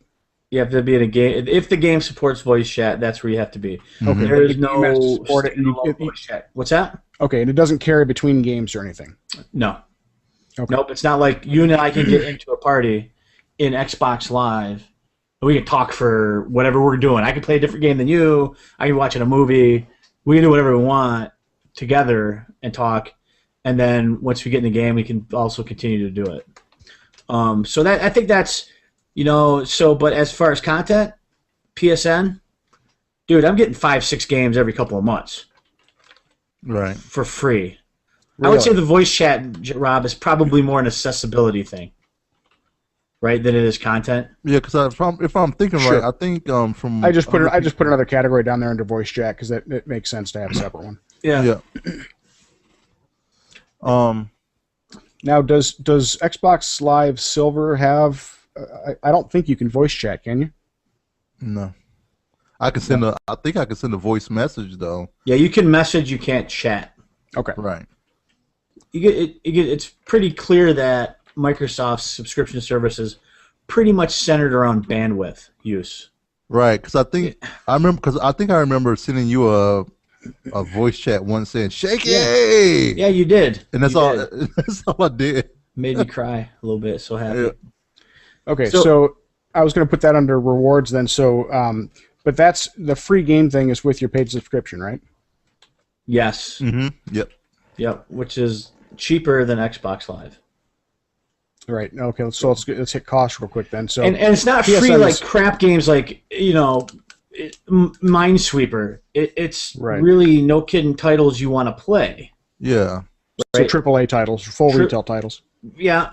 You have to be in a game. If the game supports voice chat, that's where you have to be. Okay. There is no support it, voice chat. What's that? Okay, and it doesn't carry between games or anything. No. Okay. Nope. It's not like you and I can get into a party in Xbox Live. We can talk for whatever we're doing. I can play a different game than you. I can be watching a movie. We can do whatever we want together and talk. And then once we get in the game, we can also continue to do it. So that I think that's. But as far as content, PSN, dude, I'm getting 5-6 games every couple of months. Right. For free. Really? I would say the voice chat, Rob, is probably more an accessibility thing, right, than it is content. Yeah, because if I'm thinking right, I think from I just put another category down there under voice chat because it makes sense to have a separate one. Yeah. Now, does Xbox Live Silver have? I don't think you can voice chat, can you? No. I can send I think I can send a voice message though. Yeah, you can message, you can't chat. Okay. Right. It's pretty clear that Microsoft's subscription service is pretty much centered around bandwidth use. Right, because I think I remember sending you a voice chat once saying "shake it." Yeah, you did. And that's all. That's all I did. Made me cry a little bit. So happy. Yeah. Okay, so I was going to put that under rewards then. So, but that's the free game thing is with your paid subscription, right? Yes. Mm-hmm. Yep. Yep. Which is cheaper than Xbox Live. Right. Okay. So let's hit cost real quick then. So and it's not PSN free like crap games like Minesweeper. It's really no kidding titles you want to play. Yeah. So AAA titles, full retail titles. Yeah,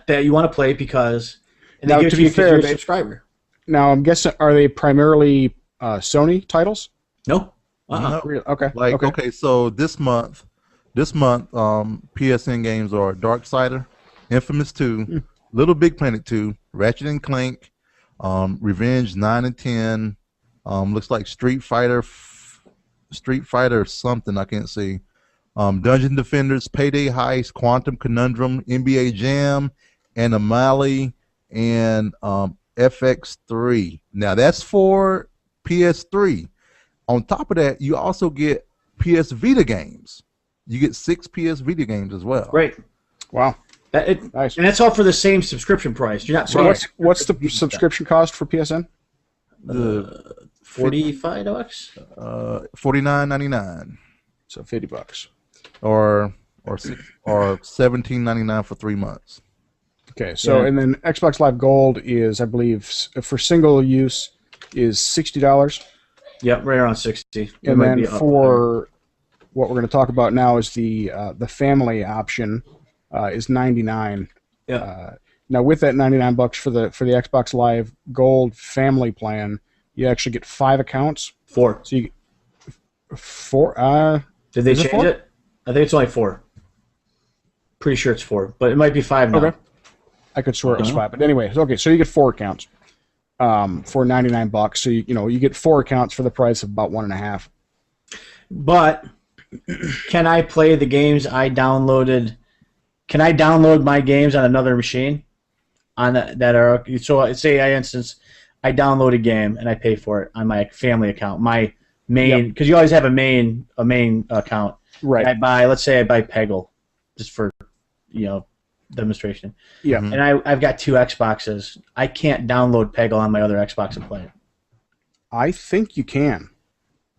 that you want to play because. And now, to be fair, you're a subscriber. Now, I'm guessing, are they primarily Sony titles? No. No. Okay. Okay. So this month, PSN games are Darksider, Infamous 2, Little Big Planet 2, Ratchet and Clank, Revenge 9 and 10. Looks like Street Fighter something I can't see. Dungeon Defenders, Payday Heist, Quantum Conundrum, NBA Jam, Anomaly, and FX3. Now that's for PS3. On top of that, you also get PS Vita games. You get 6 PS Vita games as well. Right. Wow. Nice. And that's all for the same subscription price. You're not. So what's the subscription cost for PSN? $45. $49.99. So $50. Or $17.99 for 3 months. Okay, so and then Xbox Live Gold is, I believe, for single use is $60. Yep, right around 60. And then for what we're going to talk about now is the family option is $99. Yeah. Now with that $99 for the Xbox Live Gold family plan, you actually get 5 accounts. 4. So you get 4. Did they change it? I think it's only 4. Pretty sure it's 4, but it might be 5 now. Okay. I could swear it was 5, but anyway, okay. So you get 4 accounts for $99. So you get 4 accounts for the price of about 1.5. But can I play the games I downloaded? Can I download my games on another machine? That are so say I download a game and I pay for it on my family account, my main, because you always have a main account. Right. And let's say I buy Peggle, just for demonstration. Yeah. And I've got 2 Xboxes. I can't download Peggle on my other Xbox and play it. I think you can.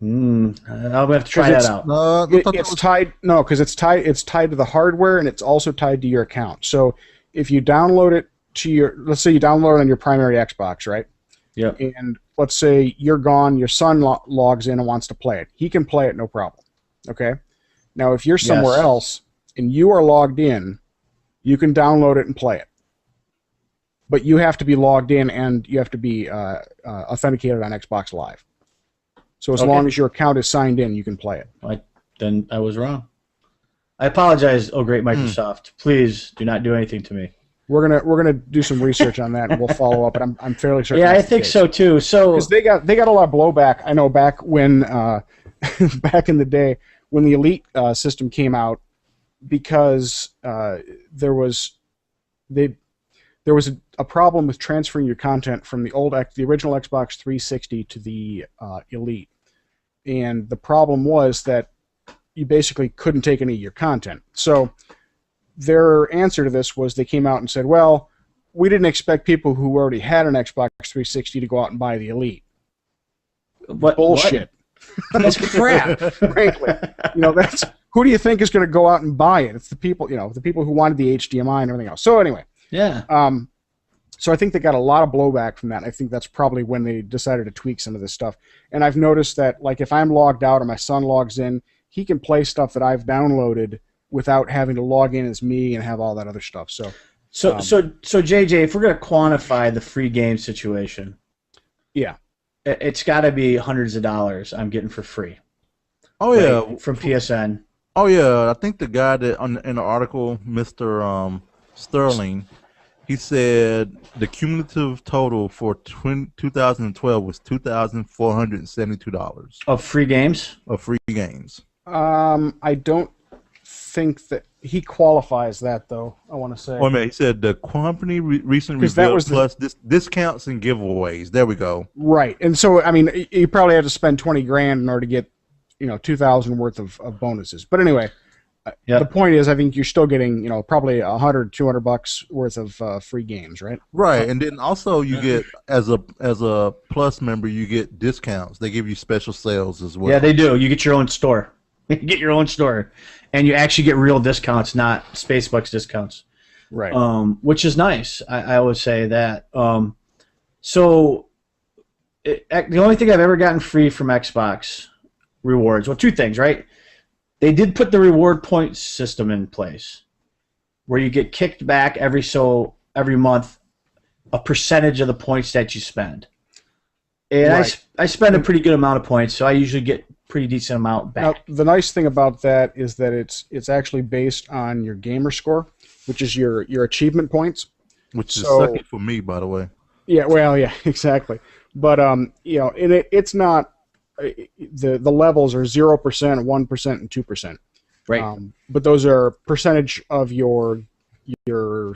I'll have to try that out. It's tied. No, because it's tied to the hardware, and it's also tied to your account. So if you download it to let's say you download it on your primary Xbox, right? Yeah. And let's say you're gone, your son logs in and wants to play it. He can play it, no problem. Okay. Now, if you're somewhere else and you are logged in, you can download it and play it. But you have to be logged in and you have to be authenticated on Xbox Live. So as long as your account is signed in, you can play it. Then I was wrong. I apologize, oh great Microsoft. Please do not do anything to me. We're gonna do some research on that, and we'll follow up. And I'm fairly certain. Yeah, I think so too. So because they got a lot of blowback. I know back when back in the day when the Elite system came out, because there was a problem with transferring your content from the original Xbox 360 to the Elite, and the problem was that you basically couldn't take any of your content. So their answer to this was they came out and said, well, we didn't expect people who already had an Xbox 360 to go out and buy the Elite. Bullshit. That's crap. Frankly, that's who do you think is going to go out and buy it? It's the people, the people who wanted the HDMI and everything else. So anyway, yeah. So I think they got a lot of blowback from that. And I think that's probably when they decided to tweak some of this stuff. And I've noticed that, like, if I'm logged out or my son logs in, he can play stuff that I've downloaded without having to log in as me and have all that other stuff. So JJ, if we're going to quantify the free game situation, yeah, it's got to be hundreds of dollars I'm getting for free. Oh yeah, from PSN. Oh yeah, I think the guy that in the article, Mr. Sterling, he said the cumulative total for 2012 was $2,472 of free games. Of free games. I don't think that he qualifies that, though. I want to say. Oh man, he said the company recently revealed plus discounts and giveaways. There we go. Right, and so I mean, you probably had to spend $20,000 in order to get, $2,000 worth of bonuses. But anyway, the point is, I think you're still getting, probably $100, $200 worth of free games, right? Right, and then also you get as a Plus member, you get discounts. They give you special sales as well. Yeah, they do. You get your own store. You get your own store, and you actually get real discounts, not Spacebucks discounts. Right. Which is nice. I would say that. The only thing I've ever gotten free from Xbox rewards, well, 2 things, right? They did put the reward point system in place, where you get kicked back every month a percentage of the points that you spend. And right. I spend a pretty good amount of points, so I usually get pretty decent amount back. Now, the nice thing about that is that it's actually based on your gamer score, which is your achievement points. Which is sucky for me, by the way. Yeah, well, yeah, exactly. But it's not. The levels are 0%, 1%, and 2%. Right. But those are percentage of your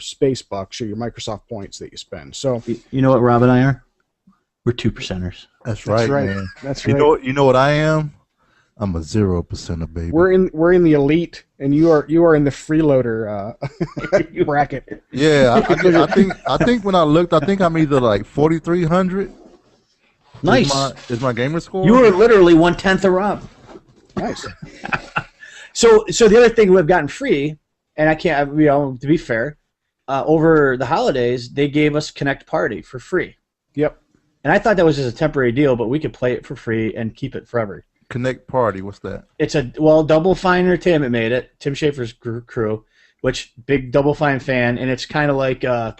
space bucks or your Microsoft points that you spend. So you know what Rob and I are? We're 2%ers. That's right, man. That's right. You know what I am? I'm a 0%er, baby. We're in the elite, and you are in the freeloader bracket. Yeah, I think when I looked, I think I'm either like 4,300. Nice. Is my gamer score? You were literally 1/10 of Rob. Nice. So the other thing we've gotten free, and I can't, to be fair, over the holidays they gave us Connect Party for free. Yep. And I thought that was just a temporary deal, but we could play it for free and keep it forever. Connect Party, what's that? It's Double Fine Entertainment made it. Tim Schafer's crew, which big Double Fine fan, and it's kind of like a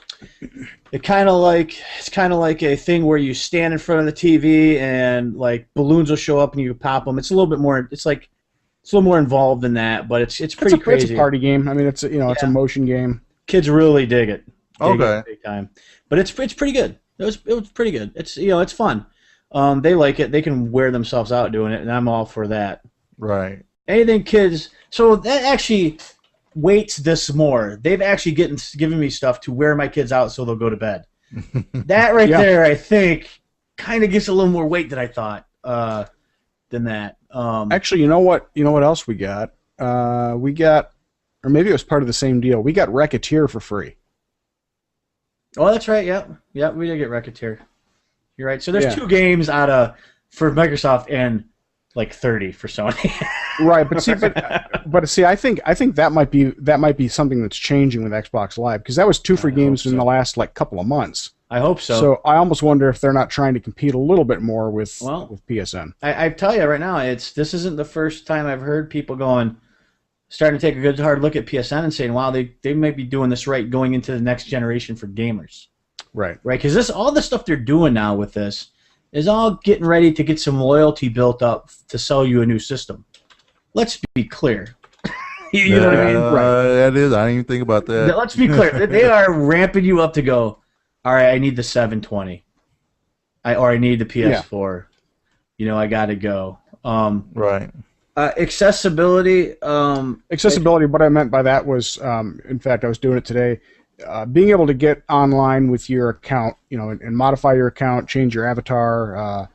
thing where you stand in front of the TV and like balloons will show up and you pop them. It's a little bit more. It's a little more involved than that, but it's pretty crazy. It's a party game. I mean, it's a motion game. Kids really dig it. Okay. Big time. But it's pretty good. It was pretty good. It's fun. They like it. They can wear themselves out doing it, and I'm all for that. Right. anything kids. So that actually weights this more. They've actually given me stuff to wear my kids out so they'll go to bed. That right there, I think, kind of gets a little more weight than I thought than that. Actually, you know what? You know what else we got? We got, or maybe it was part of the same deal. We got Racketeer for free. Oh, that's right. Yeah, we did get Racketeer. You're right. So there's 2 games for Microsoft and like 30 for Sony. Right, but see, I think that might be something that's changing with Xbox Live, because that was 2 free games in the last like couple of months. I hope so. So I almost wonder if they're not trying to compete a little bit more with PSN. I tell you right now, this isn't the first time I've heard people starting to take a good hard look at PSN and saying, wow, they might be doing this right going into the next generation for gamers. Right. Right, because all the stuff they're doing now with this is all getting ready to get some loyalty built up to sell you a new system. Let's be clear. You know what I mean? Right. That is. I didn't even think about that. Let's be clear. They are ramping you up to go, all right, I need the 720. I need the PS4. Yeah. I got to go. Right. Accessibility. Accessibility, what I meant by that was, in fact, I was doing it today, being able to get online with your account, and modify your account, change your avatar,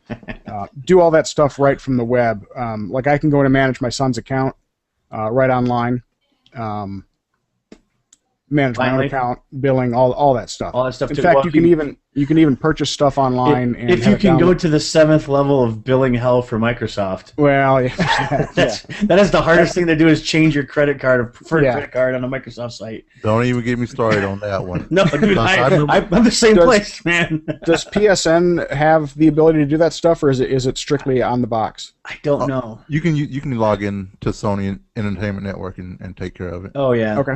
do all that stuff right from the web. Like I can go in and manage my son's account right online, manage my own account, billing, all that stuff. All that stuff. In fact, you can even purchase stuff online. If you can go to the 7th level of billing hell for Microsoft. Well, yeah. That is the hardest thing to do, is change your credit card for a credit card on a Microsoft site. Don't even get me started on that one. No, dude, I'm the same place, man. Does PSN have the ability to do that stuff, or is it strictly on the box? I don't know. You can log in to Sony Entertainment Network and take care of it. Oh yeah. Okay.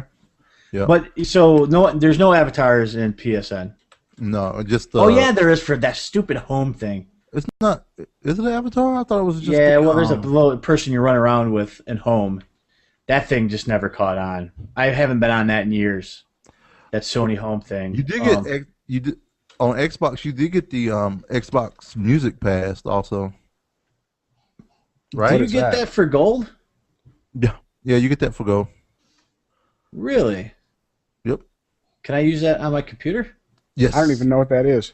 Yeah. But there's no avatars in PSN. No, just. Oh yeah, there is for that stupid home thing. It's not. Is it an avatar? I thought it was just. Yeah, there's a little person you run around with in home. That thing just never caught on. I haven't been on that in years. That Sony Home thing. You did get on Xbox. You did get the Xbox Music Pass also. Right? Did you get that for gold? Yeah, you get that for gold. Really? Yep. Can I use that on my computer? Yes. I don't even know what that is.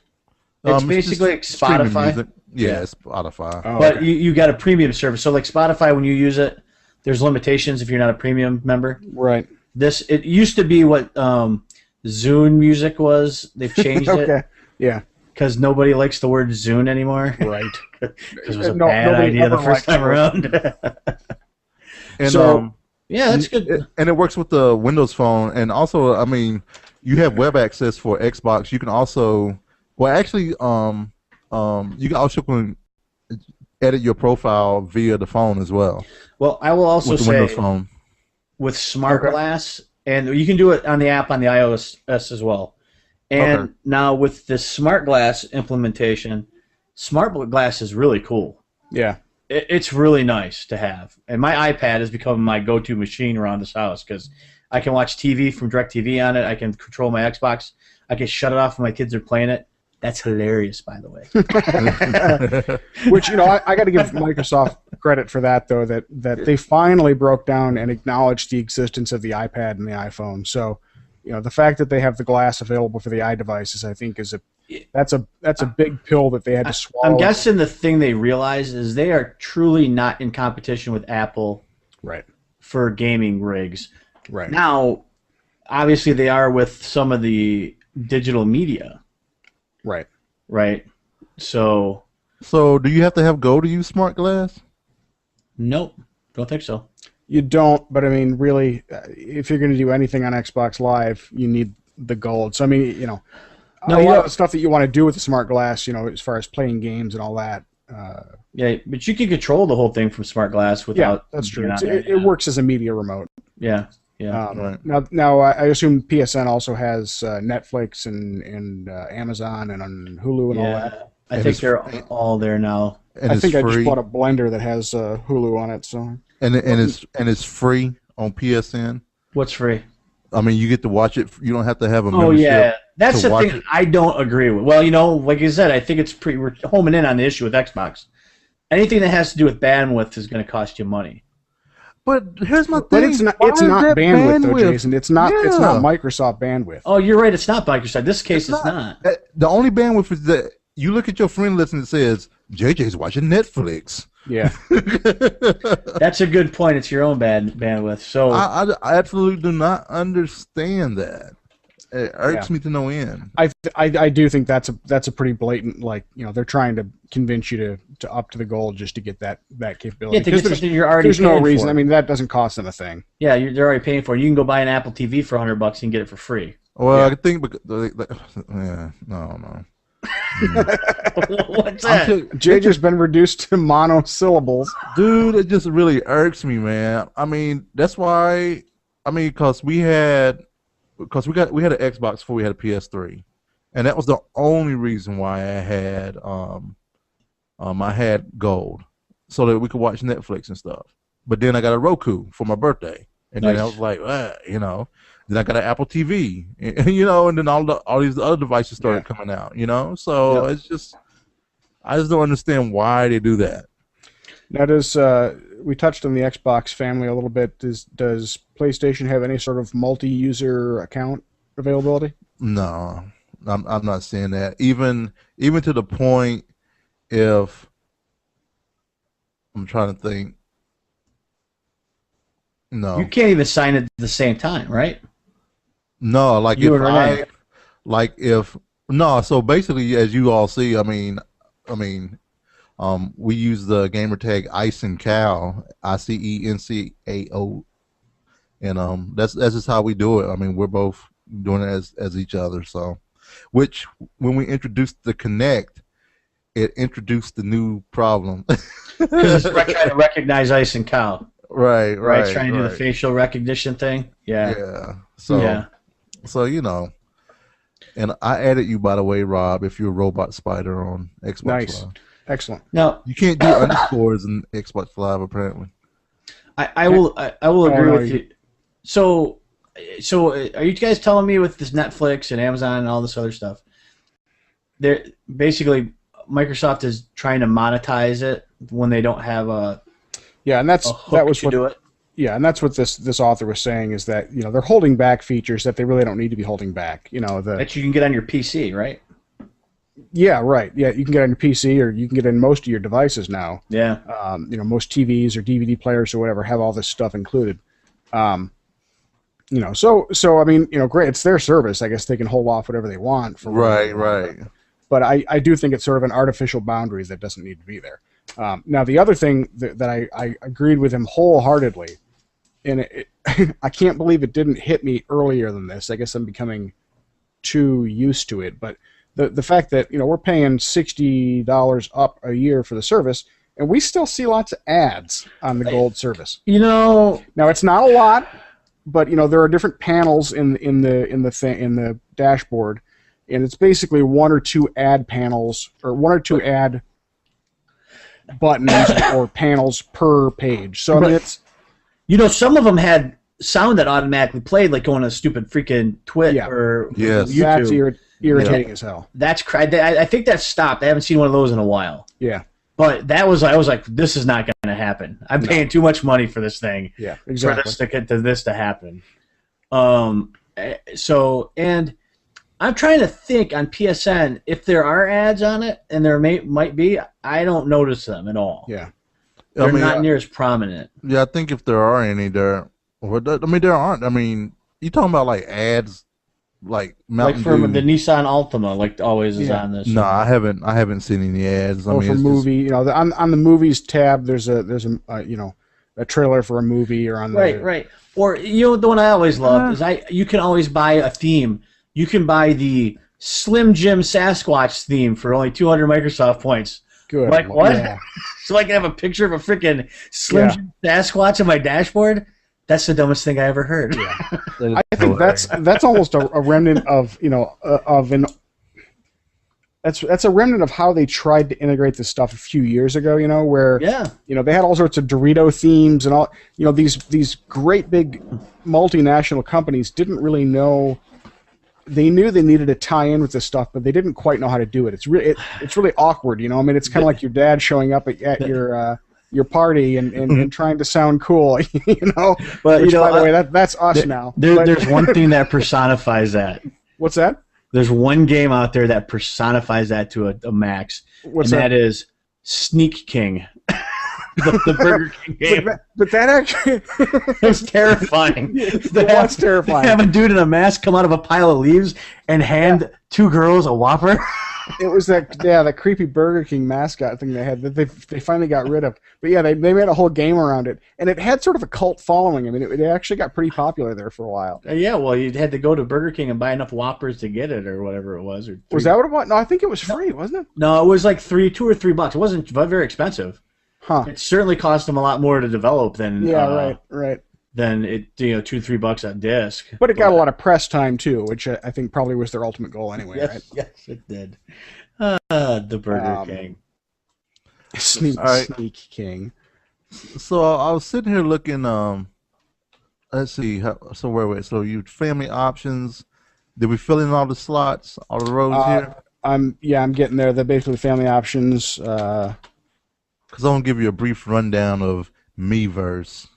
It's basically like Spotify. Yeah, Spotify. Oh, but okay. you got a premium service. So like Spotify, when you use it, there's limitations if you're not a premium member. Right. It used to be what Zune Music was. They've changed it. Okay. Yeah. Because nobody likes the word Zune anymore. Right. Because it was a bad idea the first time around. And So- yeah, that's good. And it works with the Windows Phone, and also, I mean, you have web access for Xbox. You can also, well, actually, you can also edit your profile via the phone as well. Well, I will also with the say Windows Phone. with Smart Glass, and you can do it on the app on the iOS as well. And now with this Smart Glass implementation, Smart Glass is really cool. Yeah. It's really nice to have. And my iPad has become my go-to machine around this house because I can watch TV from DirecTV on it. I can control my Xbox. I can shut it off when my kids are playing it. That's hilarious, by the way. Which, I got to give Microsoft credit for that, though, that they finally broke down and acknowledged the existence of the iPad and the iPhone. So, the fact that they have the glass available for the iDevices, I think, that's a big pill that they had to swallow. I'm guessing the thing they realize is they are truly not in competition with Apple, right, for gaming rigs. Right. Now, obviously, they are with some of the digital media. Right. Right. So do you have to have Go to use Smart Glass? Nope. Don't think so. You don't, but I mean, really, if you're going to do anything on Xbox Live, you need the gold. So I mean, a lot of the stuff that you want to do with the Smart Glass, as far as playing games and all that. Yeah, but you can control the whole thing from Smart Glass without. Yeah, that's true. It works as a media remote. Yeah. Yeah. Right. Now, I assume PSN also has Netflix and Amazon and on Hulu and all that. I think they're all there now. And I think I just free. bought a blender that has Hulu on it. So. And it's free on PSN. What's free? I mean, you get to watch it. You don't have to have a Oh membership. yeah, that's the thing it. I don't agree with. Well, like you said, I think we're homing in on the issue with Xbox. Anything that has to do with bandwidth is going to cost you money. But here's my thing. But it's not. Why It's is not that bandwidth, though, Jason. It's not. Yeah. It's not Microsoft bandwidth. Oh, you're right. It's not Microsoft. In this case, it's not. The only bandwidth is that you look at your friend list and it says JJ's watching Netflix. Yeah. That's a good point. It's your own bandwidth. So I absolutely do not understand that. It irks me to no end. I do think that's a pretty blatant, like, you know, they're trying to convince you to up to the goal just to get that capability. yeah, to get something you're already There's no paying reason. for. I mean, that doesn't cost them a thing. Yeah, they're already paying for it. You can go buy an Apple TV for $100 and get it for free. Well, Yeah. I think, yeah, no. What's that? JJ's been reduced to monosyllables. Dude, it just really irks me, man. I mean, that's why. I mean, because we had an Xbox before we had a PS3, and that was the only reason why I had Gold, so that we could watch Netflix and stuff. But then I got a Roku for my birthday, and then I was like, you know. Then I got an Apple TV, you know, and then all these other devices started coming out, you know. So it's just, I just don't understand why they do that. Now, we touched on the Xbox family a little bit. Does PlayStation have any sort of multi-user account availability? No, I'm not seeing that. Even to the point, if I'm trying to think, no, You can't even sign it at the same time, right? no, like You if and Renee. so basically, as you all see, we use the gamer tag Ice and Cow, ICENCAO, and that's just how we do it. I mean, we're both doing it as each other. So, which when we introduced the Kinect, it introduced the new problem. Because it's trying to recognize Ice and Cow. Right. Right, trying to do the facial recognition thing. Yeah. Yeah. So, yeah. So you know, and I added you, by the way, Rob, if you're a Robot Spider on Xbox Nice. Live. Excellent. Now, You can't do underscores in Xbox Live, apparently. I will agree with you. So are you guys telling me with this Netflix and Amazon and all this other stuff, they're basically Microsoft is trying to monetize it when they don't have a And that's hook that was to what do it? Yeah, and that's what this author was saying, is that, you know, they're holding back features that they really don't need to be holding back. You know, That you can get on your PC, right? Yeah, right. Yeah, you can get it on your PC, or you can get it in most of your devices now. Yeah. You know, most TVs or DVD players or whatever have all this stuff included. You know, so I mean, you know, great. It's their service. I guess they can hold off whatever they want for. Right. But I do think it's sort of an artificial boundary that doesn't need to be there. Now, the other thing that I agreed with him wholeheartedly, and I can't believe it didn't hit me earlier than this. I guess I'm becoming too used to it. But the fact that, you know, we're paying $60 up a year for the service, and we still see lots of ads on the Gold service. You know, Now, it's not a lot, but, you know, there are different panels in the dashboard, and it's basically one or two ad panels, or one or two ad buttons or panels per page. So I mean, it's, you know, some of them had sound that automatically played, like going to stupid freaking Twitch or Yes. YouTube. that's irritating as hell. That's I think that stopped. I haven't seen one of those in a while. Yeah, But I was like, this is not going to happen. I'm paying too much money for this thing. yeah, For exactly. this to happen. So, and I'm trying to think on PSN if there are ads on it, and there might be. I don't notice them at all. Yeah, They're not near as prominent. Yeah, I think if there are any, there aren't. I mean, you talking about like ads, like Mountain Like from Dew? the Nissan Altima, like always is on this. No, I haven't seen any ads. I or mean, for it's movie, you know, on the movies tab, there's a you know, a trailer for a movie, or on the Right. Or, you know, the one I always loved is you can always buy a theme. You can buy the Slim Jim Sasquatch theme for only 200 Microsoft points. Good. Like, what? Yeah. So I can have a picture of a freaking Slim Jim Sasquatch on my dashboard? That's the dumbest thing I ever heard. I think that's almost a remnant of, you know, that's a remnant of how they tried to integrate this stuff a few years ago, you know, where you know, they had all sorts of Dorito themes and all, you know, these great big multinational companies didn't really know. They knew they needed to tie in with this stuff, but they didn't quite know how to do it. It's really awkward, you know. I mean, it's kind of like your dad showing up at your your party and trying to sound cool, you know. But Which, you know, by the way, that's us now. There's one thing that personifies that. What's that? There's one game out there that personifies that to a max, What's and that? that is Sneak King, the Burger King game. But that actually It was terrifying. it was terrifying. Have a dude in a mask come out of a pile of leaves and hand two girls a Whopper. It was that creepy Burger King mascot thing they had that they finally got rid of. But yeah, they made a whole game around it, and it had sort of a cult following. I mean, it actually got pretty popular there for a while. Yeah, well, you had to go to Burger King and buy enough Whoppers to get it, or whatever it was. Or Was that what it was? No, I think it was free, wasn't it? No, it was like $2 or $3. It wasn't very expensive. Huh? It certainly cost them a lot more to develop than Right. than it $2 or $3 on disc. But it got a lot of press time too, which I think probably was their ultimate goal anyway. Yes, Right? yes, it did. The Burger King. Sneak King. So I was sitting here looking. Let's see. So where were so you family options? Did we fill in all the slots, all the rows here? I'm getting there. They're basically family options. Because I want to give you a brief rundown of Miiverse.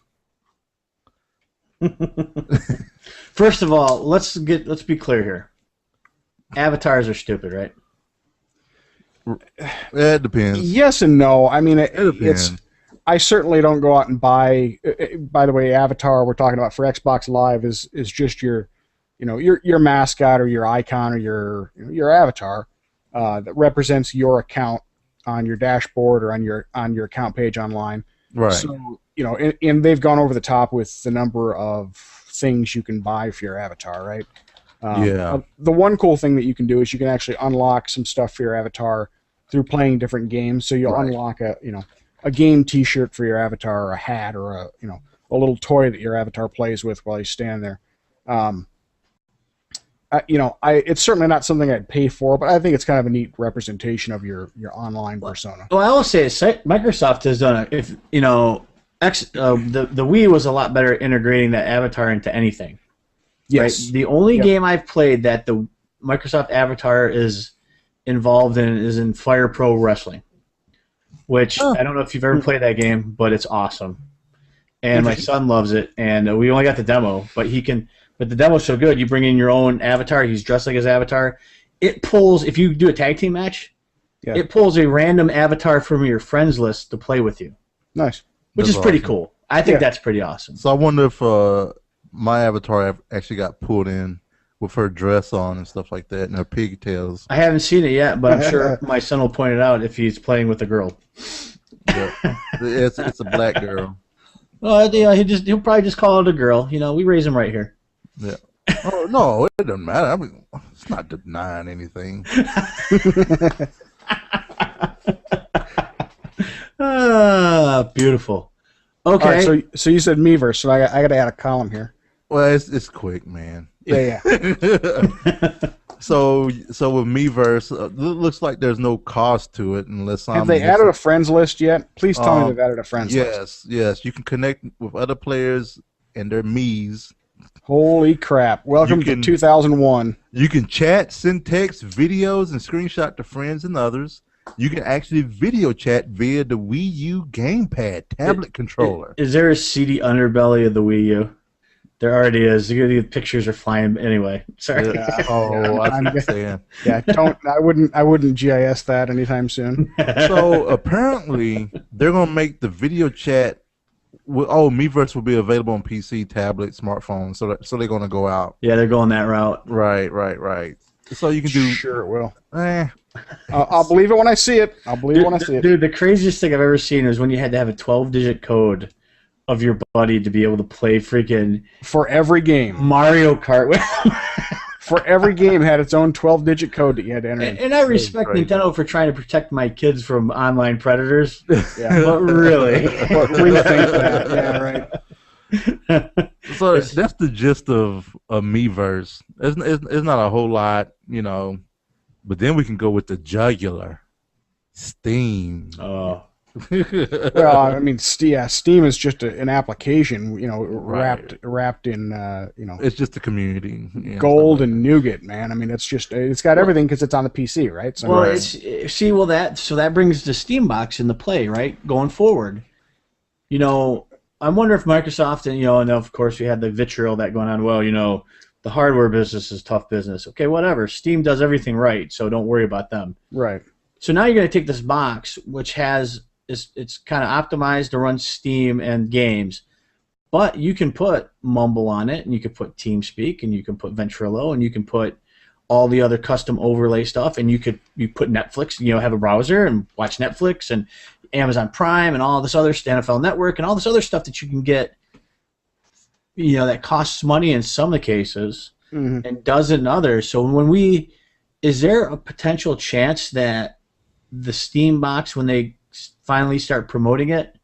First of all, let's be clear here. Avatars are stupid, right? It depends. Yes and no. I mean, It depends. I certainly don't go out and buy. By the way, Avatar we're talking about for Xbox Live is just your mascot or your icon or your avatar that represents your account on your dashboard or on your account page online. Right. So and they've gone over the top with the number of things you can buy for your avatar, right? The one cool thing that you can do is you can actually unlock some stuff for your avatar through playing different games. So you'll unlock a game T-shirt for your avatar, or a hat, or a little toy that your avatar plays with while you stand there. It's certainly not something I'd pay for, but I think it's kind of a neat representation of your online persona. Well, I will say Microsoft has done it. If the Wii was a lot better at integrating that avatar into anything. Yes. Right? The only game I've played that the Microsoft avatar is involved in is in Fire Pro Wrestling, which I don't know if you've ever played that game, but it's awesome. And my son loves it, and we only got the demo, but the demo's so good, you bring in your own avatar, he's dressed like his avatar. It pulls, if you do a tag team match, it pulls a random avatar from your friends list to play with you. Nice. Which is pretty cool. I think that's pretty awesome. So I wonder if my avatar actually got pulled in with her dress on and stuff like that and her pigtails. I haven't seen it yet, but I'm sure my son will point it out if he's playing with a girl. Yeah. It's a black girl. Well, he'll probably just call it a girl. We raise him right here. Yeah. Oh no, it doesn't matter. I mean, it's not denying anything. Beautiful. Okay. All right, so you said Miiverse, so I got to add a column here. Well, it's quick, man. Yeah. So with Miiverse, it looks like there's no cost to it unless Have they added a friends list yet? Please tell me they've added a friends list. Yes. You can connect with other players and their Miis. Holy crap. Welcome to 2001. You can chat, send text, videos, and screenshot to friends and others. You can actually video chat via the Wii U gamepad tablet controller. Is there a seedy underbelly of the Wii U? There already is. The pictures are flying anyway. Sorry. Yeah. I'm saying. Yeah, I wouldn't GIS that anytime soon. So apparently they're gonna make the video chat. Miiverse will be available on PC, tablet, smartphone. So they're gonna go out. Yeah, they're going that route. Right. So you can do. Sure, it will. Eh. I'll believe it when I see it. Dude, the craziest thing I've ever seen is when you had to have a 12-digit code of your buddy to be able to play freaking for every game Mario Kart with. For every game had its own 12-digit code that you had to enter in. And I respect Nintendo for trying to protect my kids from online predators. Yeah. But really. But rethink that. Yeah, right. So that's the gist of Miiverse. It's not a whole lot, but then we can go with the jugular. Steam. Oh. Well, I mean, Steam is just an application, wrapped in, It's just a community. Gold and nougat, man. I mean, it's got everything because it's on the PC, right? So that brings the Steam box into play, right? Going forward. you know, I wonder if Microsoft and and of course we had the vitriol that going on. Well, the hardware business is tough business. Okay, whatever. Steam does everything right, so don't worry about them. Right. So now you're going to take this box, which it's kind of optimized to run Steam and games, but you can put Mumble on it, and you can put TeamSpeak, and you can put Ventrilo, and you can put all the other custom overlay stuff, and you put Netflix, have a browser and watch Netflix and Amazon Prime and all this other NFL Network and all this other stuff that you can get, that costs money in some of the cases and doesn't in others. So is there a potential chance that the Steam box, when they finally start promoting it,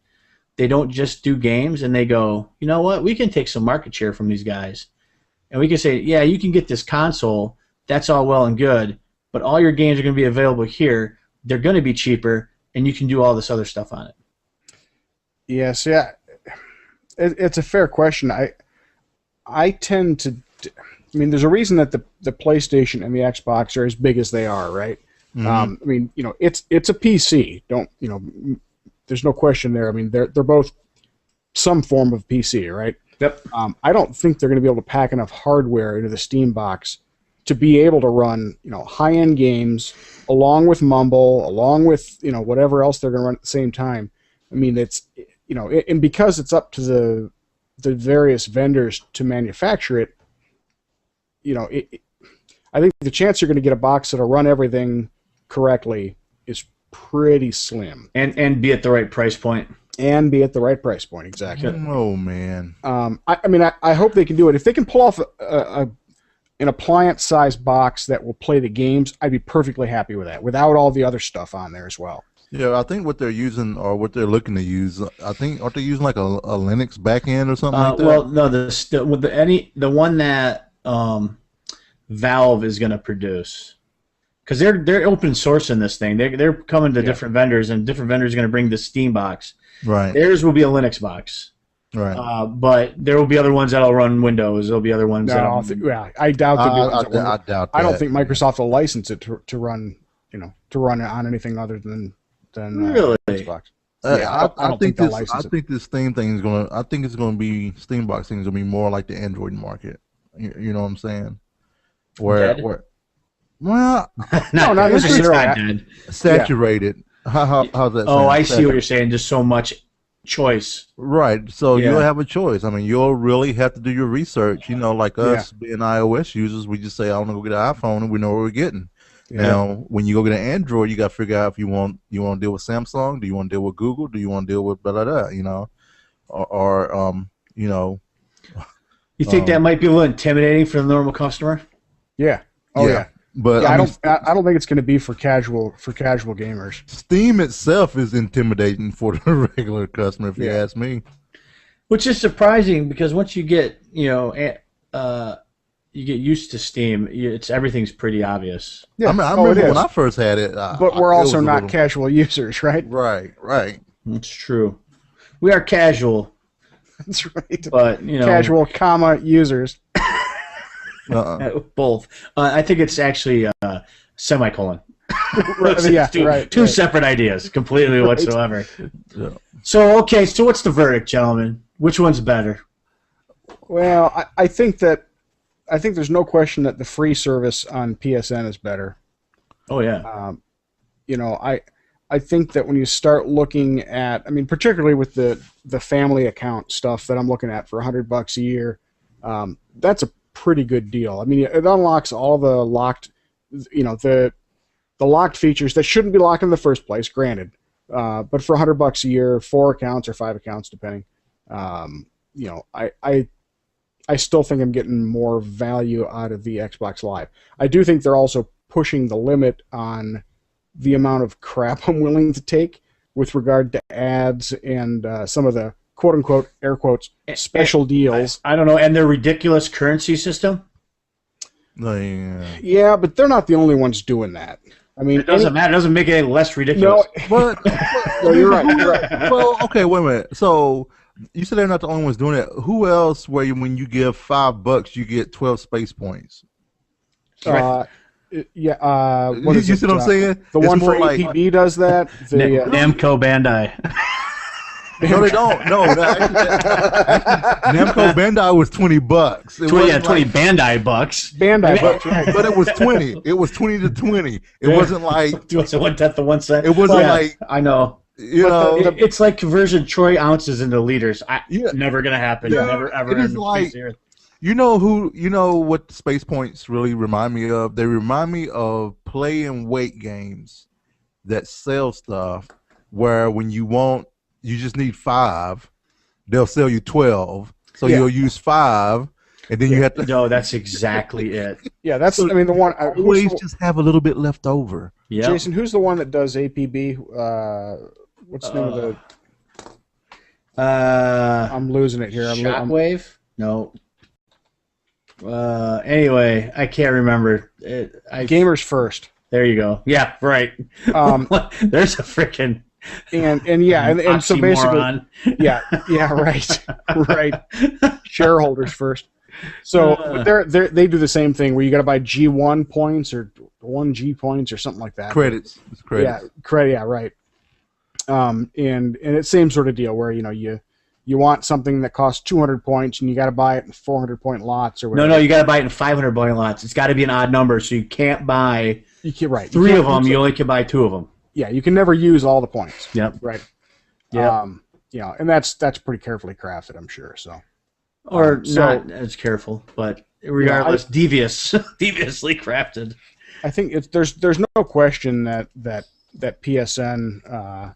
they don't just do games and they go, you know what, we can take some market share from these guys, and we can say, yeah, you can get this console. That's all well and good, but all your games are going to be available here. They're going to be cheaper, and you can do all this other stuff on it. Yes, yeah. It's a fair question. I tend to. I mean, there's a reason that the PlayStation and the Xbox are as big as they are, right? I mean, it's a PC. There's no question there. I mean, they're both some form of PC, right? Yep. I don't think they're going to be able to pack enough hardware into the Steam box to be able to run, high-end games along with Mumble, along with, whatever else they're going to run at the same time. I mean, it's, and because it's up to the various vendors to manufacture it, I think the chance you're going to get a box that'll run everything correctly is pretty slim. And be at the right price point. And be at the right price point, exactly. Oh, man. I hope they can do it. If they can pull off an appliance-sized box that will play the games, I'd be perfectly happy with that, without all the other stuff on there as well. Yeah, I think what they're using, or what they're looking to use, aren't they using like a Linux backend or something like that? Well, no, the one that Valve is going to produce, because they're open sourcing this thing. They're coming to different vendors, and different vendors are going to bring the Steam box. Right. Theirs will be a Linux box. Right. But there will be other ones that'll run Windows. There'll be other ones. I doubt there'll be ones I doubt that. I don't think Microsoft will license it to run, to run it on anything other than really Xbox. I think this Steam thing is gonna. I think it's gonna be Steam box thing is gonna be more like the Android market. You know what I'm saying? Where well, no, not necessarily. Saturated. How's that? Oh, I see what you're saying. Just so much choice. Right. So you'll have a choice. I mean, you'll really have to do your research. Like us being iOS users, we just say, I want to go get an iPhone, and we know what we're getting. Yeah. Now, when you go get an Android, you got to figure out if you want to deal with Samsung, do you want to deal with Google, do you want to deal with blah blah blah, or You think that might be a little intimidating for the normal customer? Yeah. Oh yeah. But I don't think it's going to be for casual gamers. Steam itself is intimidating for the regular customer, if you ask me. Which is surprising, because once you get you get used to Steam, everything's pretty obvious. Yeah. I remember when I first had it. But we're also not casual users, right? Right. That's true. We are casual. That's right. But casual, users. Both. I think it's actually semicolon. Two separate ideas, completely whatsoever. Yeah. So what's the verdict, gentlemen? Which one's better? Well, I think there's no question that the free service on PSN is better. Oh yeah. I think that when you start looking at, particularly with the family account stuff that I'm looking at for $100 a year, that's a pretty good deal. It unlocks all the locked, the locked features that shouldn't be locked in the first place, granted. But for $100 a year, 4 accounts or 5 accounts, depending, I still think I'm getting more value out of the Xbox Live. I do think they're also pushing the limit on the amount of crap I'm willing to take with regard to ads and some of the quote-unquote, air quotes, special deals. I don't know, and their ridiculous currency system? Yeah, but they're not the only ones doing that. It doesn't matter. It doesn't make it any less ridiculous. No, no, you're right. Well, okay, wait a minute. So you said they're not the only ones doing it. Who else, when you give $5, you get 12 space points? What you is see it? What I'm saying? The one for APB does that. Namco Bandai. No, they don't. No, Namco Bandai was $20. It 20 wasn't 20 like- Bandai bucks. Bandai bucks, right? but it was 20. It was 20 to 20. It wasn't like Was it 1/10 of 1 cent? It wasn't Yeah, like- I know. It's like conversion troy ounces into liters. Yeah. Never gonna happen. Yeah, Never ever. it is in the like- face of the earth. You know what Space Points really remind me of? They remind me of play and wait games that sell stuff where when you just need 5, they'll sell you 12. So you'll use 5 and then you have to No, that's exactly it. Yeah, that's. I mean, the one. always just have a little bit left over. Yeah. Jason, who's the one that does APB? What's the name of the? I'm losing it here. I'm Shockwave? No. Anyway, I can't remember. Gamers First. There you go. Yeah, right. There's a freaking and so basically, yeah, right. Shareholders first. So but they do the same thing where you got to buy G1 points or 1G points or something like that. Credits. It's credits. Yeah, credit. Yeah, right. And it's same sort of deal where you want something that costs 200 points and you got to buy it in 400 point lots or whatever. No, you got to buy it in 500 point lots. It's got to be an odd number, so you can't buy right. 3 of them. You only can buy 2 of them. Yeah, you can never use all the points. Yep. Right. Yeah. And that's pretty carefully crafted, I'm sure. So. Or not as careful, but regardless, deviously crafted. I think there's no question that PSN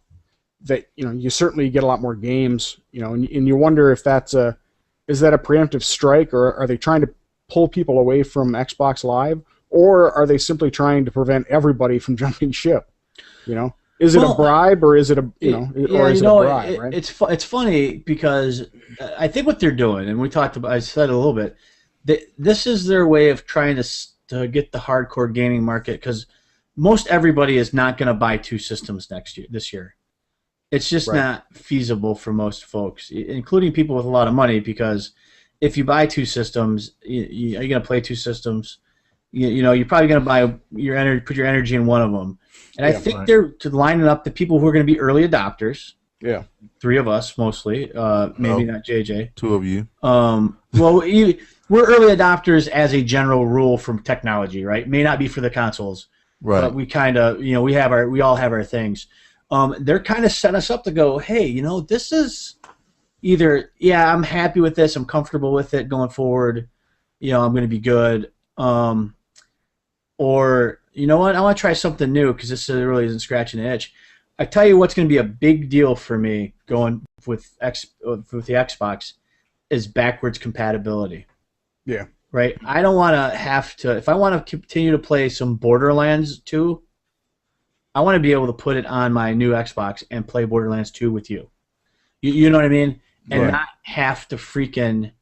that you certainly get a lot more games, and you wonder if is that a preemptive strike, or are they trying to pull people away from Xbox Live, or are they simply trying to prevent everybody from jumping ship? Is it a bribe, or is it a bribe? Right? It's funny because I think what they're doing, and I said a little bit, this is their way of trying to get the hardcore gaming market, because most everybody is not going to buy 2 systems this year. It's just not feasible for most folks, including people with a lot of money, because if you buy 2 systems, you're going to play 2 systems. You're probably going to put your energy in one of them. And I think they're lining up the people who are going to be early adopters. Yeah. 3 of us mostly, maybe not JJ. 2 of you. Well, we're early adopters as a general rule from technology, right? May not be for the consoles, right? But we kind of, we all have our things. They're kind of setting us up to go, hey, this is either, I'm happy with this, I'm comfortable with it going forward, I'm going to be good, or you know what, I want to try something new because this really isn't scratching the itch. I tell you what's going to be a big deal for me going with the Xbox is backwards compatibility. Yeah. Right? I don't want to have to, if I want to continue to play some Borderlands 2, I want to be able to put it on my new Xbox and play Borderlands 2 with you. You know what I mean? And not have to freaking,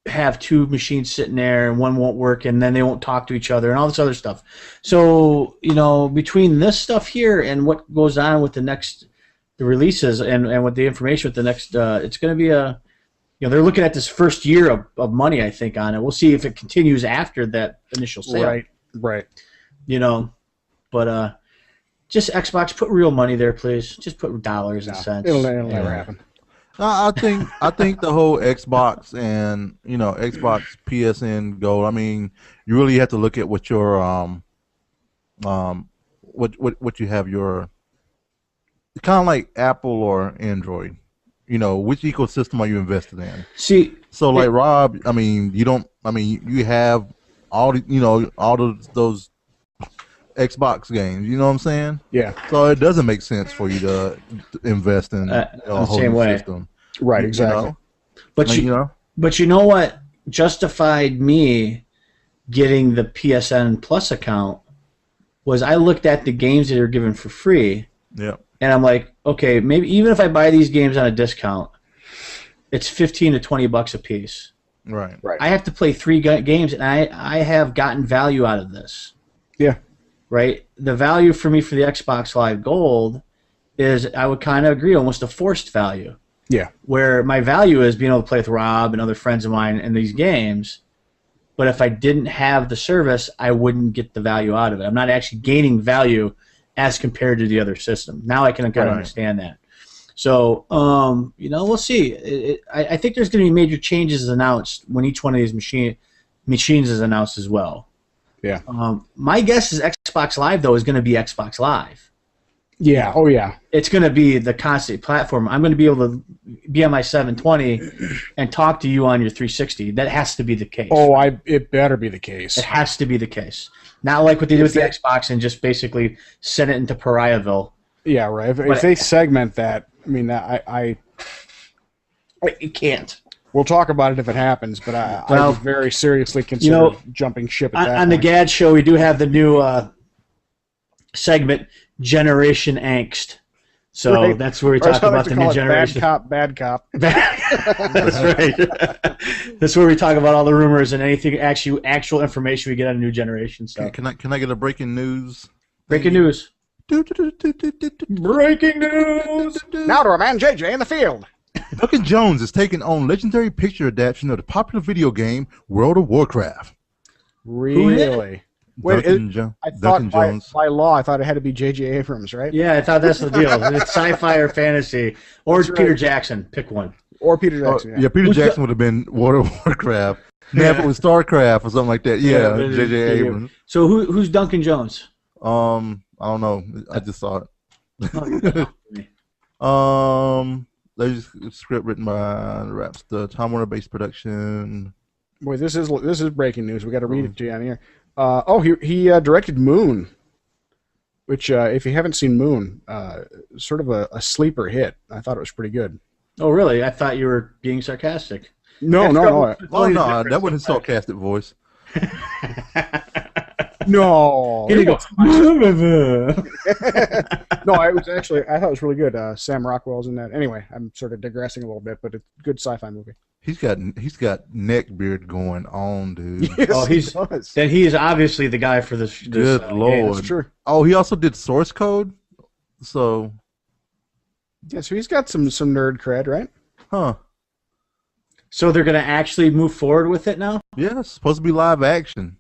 have 2 machines sitting there and one won't work and then they won't talk to each other and all this other stuff. So, between this stuff here and what goes on with the releases and with the information with the next, it's going to be they're looking at this first year of money, I think, on it. We'll see if it continues after that initial sale. Right. But just Xbox, put real money there, please. Just put dollars and cents. It'll never happen. I think the whole Xbox and Xbox PSN Gold. I mean, you really have to look at what your what you have your kind of like Apple or Android. Which ecosystem are you invested in? See, so like Rob, I mean, you have all those Xbox games. You know what I'm saying? Yeah. So it doesn't make sense for you to invest in a whole new system. Right. Exactly. But you know what justified me getting the PSN Plus account was I looked at the games that are given for free. Yeah. And I'm like, okay, maybe even if I buy these games on a discount, it's $15 to $20 a piece. Right. I have to play 3 games, and I have gotten value out of this. Yeah. Right? The value for me for the Xbox Live Gold is, I would kind of agree, almost a forced value. Yeah. Where my value is being able to play with Rob and other friends of mine in these games, but if I didn't have the service, I wouldn't get the value out of it. I'm not actually gaining value as compared to the other system. Now I can kind of understand that. So, we'll see. I think there's going to be major changes announced when each one of these machines is announced as well. Yeah. My guess is Xbox Live, though, is going to be Xbox Live. Yeah. Oh, yeah. It's going to be the constant platform. I'm going to be able to be on my 720 and talk to you on your 360. That has to be the case. Oh, it better be the case. It has to be the case. Not like what they did with the Xbox and just basically send it into Pariahville. Yeah, right. If they segment that, I mean, You can't. We'll talk about it if it happens, but I would very seriously consider jumping ship at that on the GAD show, we do have the new segment, Generation Angst. So that's where we talk about the new generation. Bad cop. That's right. That's where we talk about all the rumors and anything actual information we get on the new generation. So can I get a breaking news? Breaking news. Breaking news. Now to our man JJ in the field. Duncan Jones is taking on legendary picture adaptation of the popular video game World of Warcraft. Really? Wait, I thought by law, I thought it had to be J.J. Abrams, right? Yeah, I thought that's the deal. It's sci-fi or fantasy, or Peter Jackson. Pick one. Or Peter Jackson. Yeah, Peter Jackson would have been World of Warcraft. Yeah, if it was StarCraft or something like that. Yeah, J.J. Abrams. So who's Duncan Jones? I don't know. I just saw it. There's a script written by the Time Warner based production. Boy, this is breaking news. We got to read it to you on here. He directed Moon, which if you haven't seen Moon, sort of a sleeper hit. I thought it was pretty good. Oh, really? I thought you were being sarcastic. No. Oh no, that wasn't his sarcastic voice. No. Here you go. No, I thought it was really good. Sam Rockwell's in that. Anyway, I'm sort of digressing a little bit, but it's a good sci-fi movie. He's got neck beard going on, dude. Yes, then he is obviously the guy for this. Good Lord. Yeah, that's true. Oh, he also did Source Code. So. Yeah, so he's got some nerd cred, right? Huh. So they're going to actually move forward with it now? Yeah, it's supposed to be live action.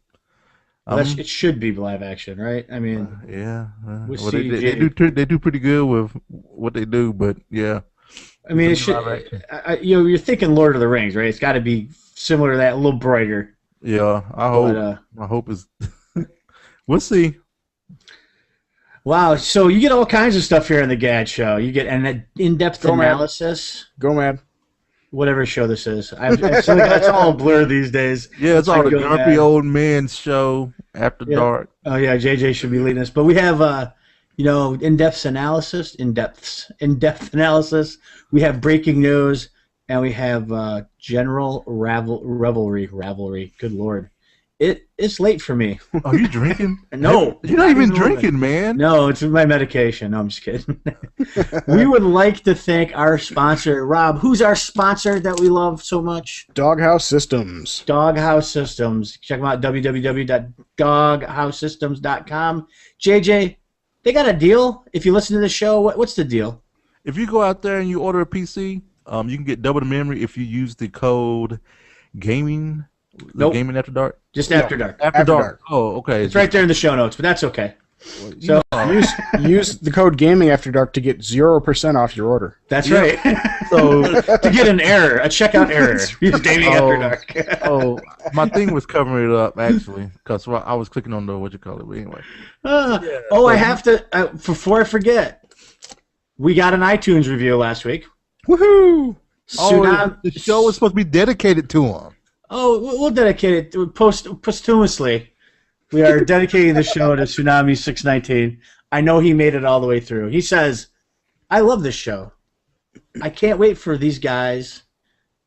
It should be live action, right? I mean, yeah. Well, they do pretty good with what they do, but yeah. I mean, it should. You're thinking Lord of the Rings, right? It's got to be similar to that, a little brighter. Yeah, I hope. I hope it's. We'll see. Wow, so you get all kinds of stuff here on the GAD show. You get an in-depth analysis. GOMAD. Whatever show this is. It's all a blur these days. Yeah, it's all the grumpy old man show after dark. Oh, yeah, JJ should be leading us. But we have, in-depth analysis. We have breaking news, and we have general revelry. Good Lord. It's late for me. Are you drinking? No. You're not even drinking, man. No, it's my medication. No, I'm just kidding. We would like to thank our sponsor, Rob. Who's our sponsor that we love so much? Doghouse Systems. Doghouse Systems. Check them out, www.doghousesystems.com. JJ, they got a deal. If you listen to the show, what's the deal? If you go out there and you order a PC, you can get double the memory if you use the code GAMING. Nope. Gaming After Dark? Just After Dark. After Dark. Oh, okay. It's right there in the show notes, but that's okay. So use the code Gaming After Dark to get 0% off your order. That's right. So to get an error, a checkout error, use Gaming After Dark. My thing was covering it up actually, because I was clicking on the but anyway. I have to. Before I forget, we got an iTunes review last week. Woohoo! The show was supposed to be dedicated to him. Oh, we'll dedicate it posthumously. We are dedicating the show to Tsunami 619. I know he made it all the way through. He says, I love this show. I can't wait for these guys.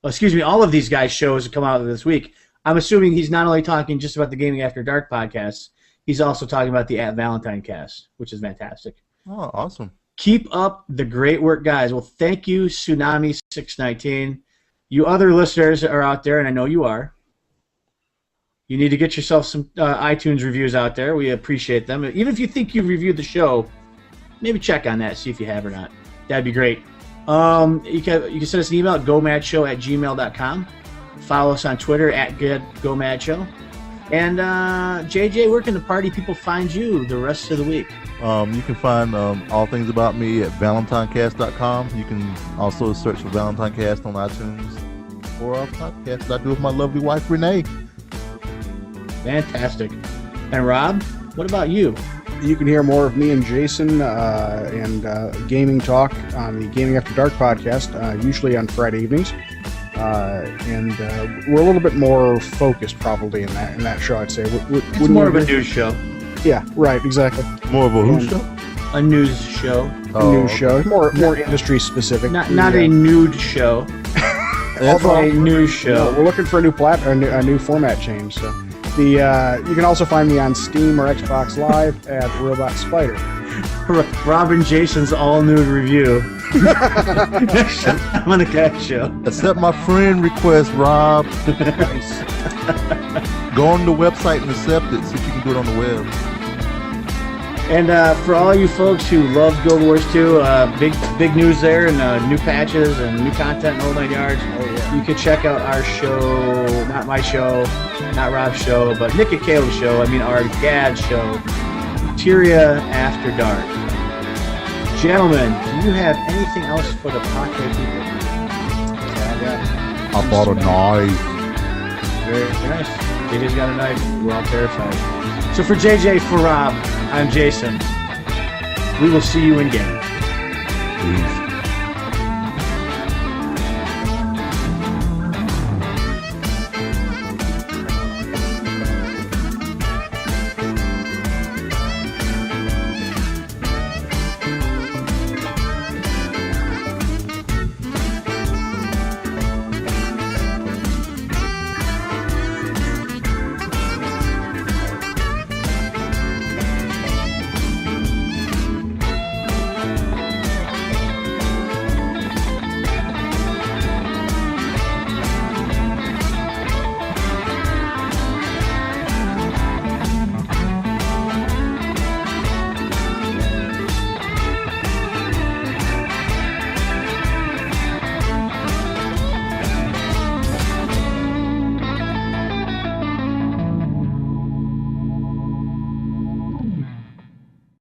All of these guys' shows to come out this week. I'm assuming he's not only talking just about the Gaming After Dark podcast, he's also talking about the At Valentine cast, which is fantastic. Oh, awesome. Keep up the great work, guys. Well, thank you, Tsunami 619. You other listeners are out there, and I know you are. You need to get yourself some iTunes reviews out there. We appreciate them. Even if you think you've reviewed the show, maybe check on that, see if you have or not. That'd be great. You can send us an email at gomadshow@gmail.com. Follow us on Twitter at GoMadShow. And JJ, where can the party people find you the rest of the week? You can find all things about me at valentinecast.com. You can also search for Valentinecast on iTunes or a podcast that I do with my lovely wife, Renee. Fantastic. And Rob, what about you? You can hear more of me and Jason and gaming talk on the Gaming After Dark podcast, usually on Friday evenings. And we're a little bit more focused, probably, in that show, I'd say. It's more of a news show. Yeah, right, exactly. More of a who show? A news show. A news show. More industry specific. Not a nude show. That's a news show. No, we're looking for a new format change. So you can also find me on Steam or Xbox Live at Robot Spider. Rob and Jason's all nude review. I'm on the Cat Show. Accept my friend request, Rob. Nice. Go on the website and accept it. See if you can do it on the web. And for all you folks who love Guild Wars 2, big news there, and new patches and new content in Old 9 Yards. You can check out our show, not my show, not Rob's show, but Nick and Caleb's show. I mean, our GAD show, Tyria After Dark. Gentlemen, do you have anything else for the podcast people? I bought a knife. Very nice. JJ's got a knife. We're all terrified. So for JJ, for Rob, I'm Jason. We will see you in game. Peace.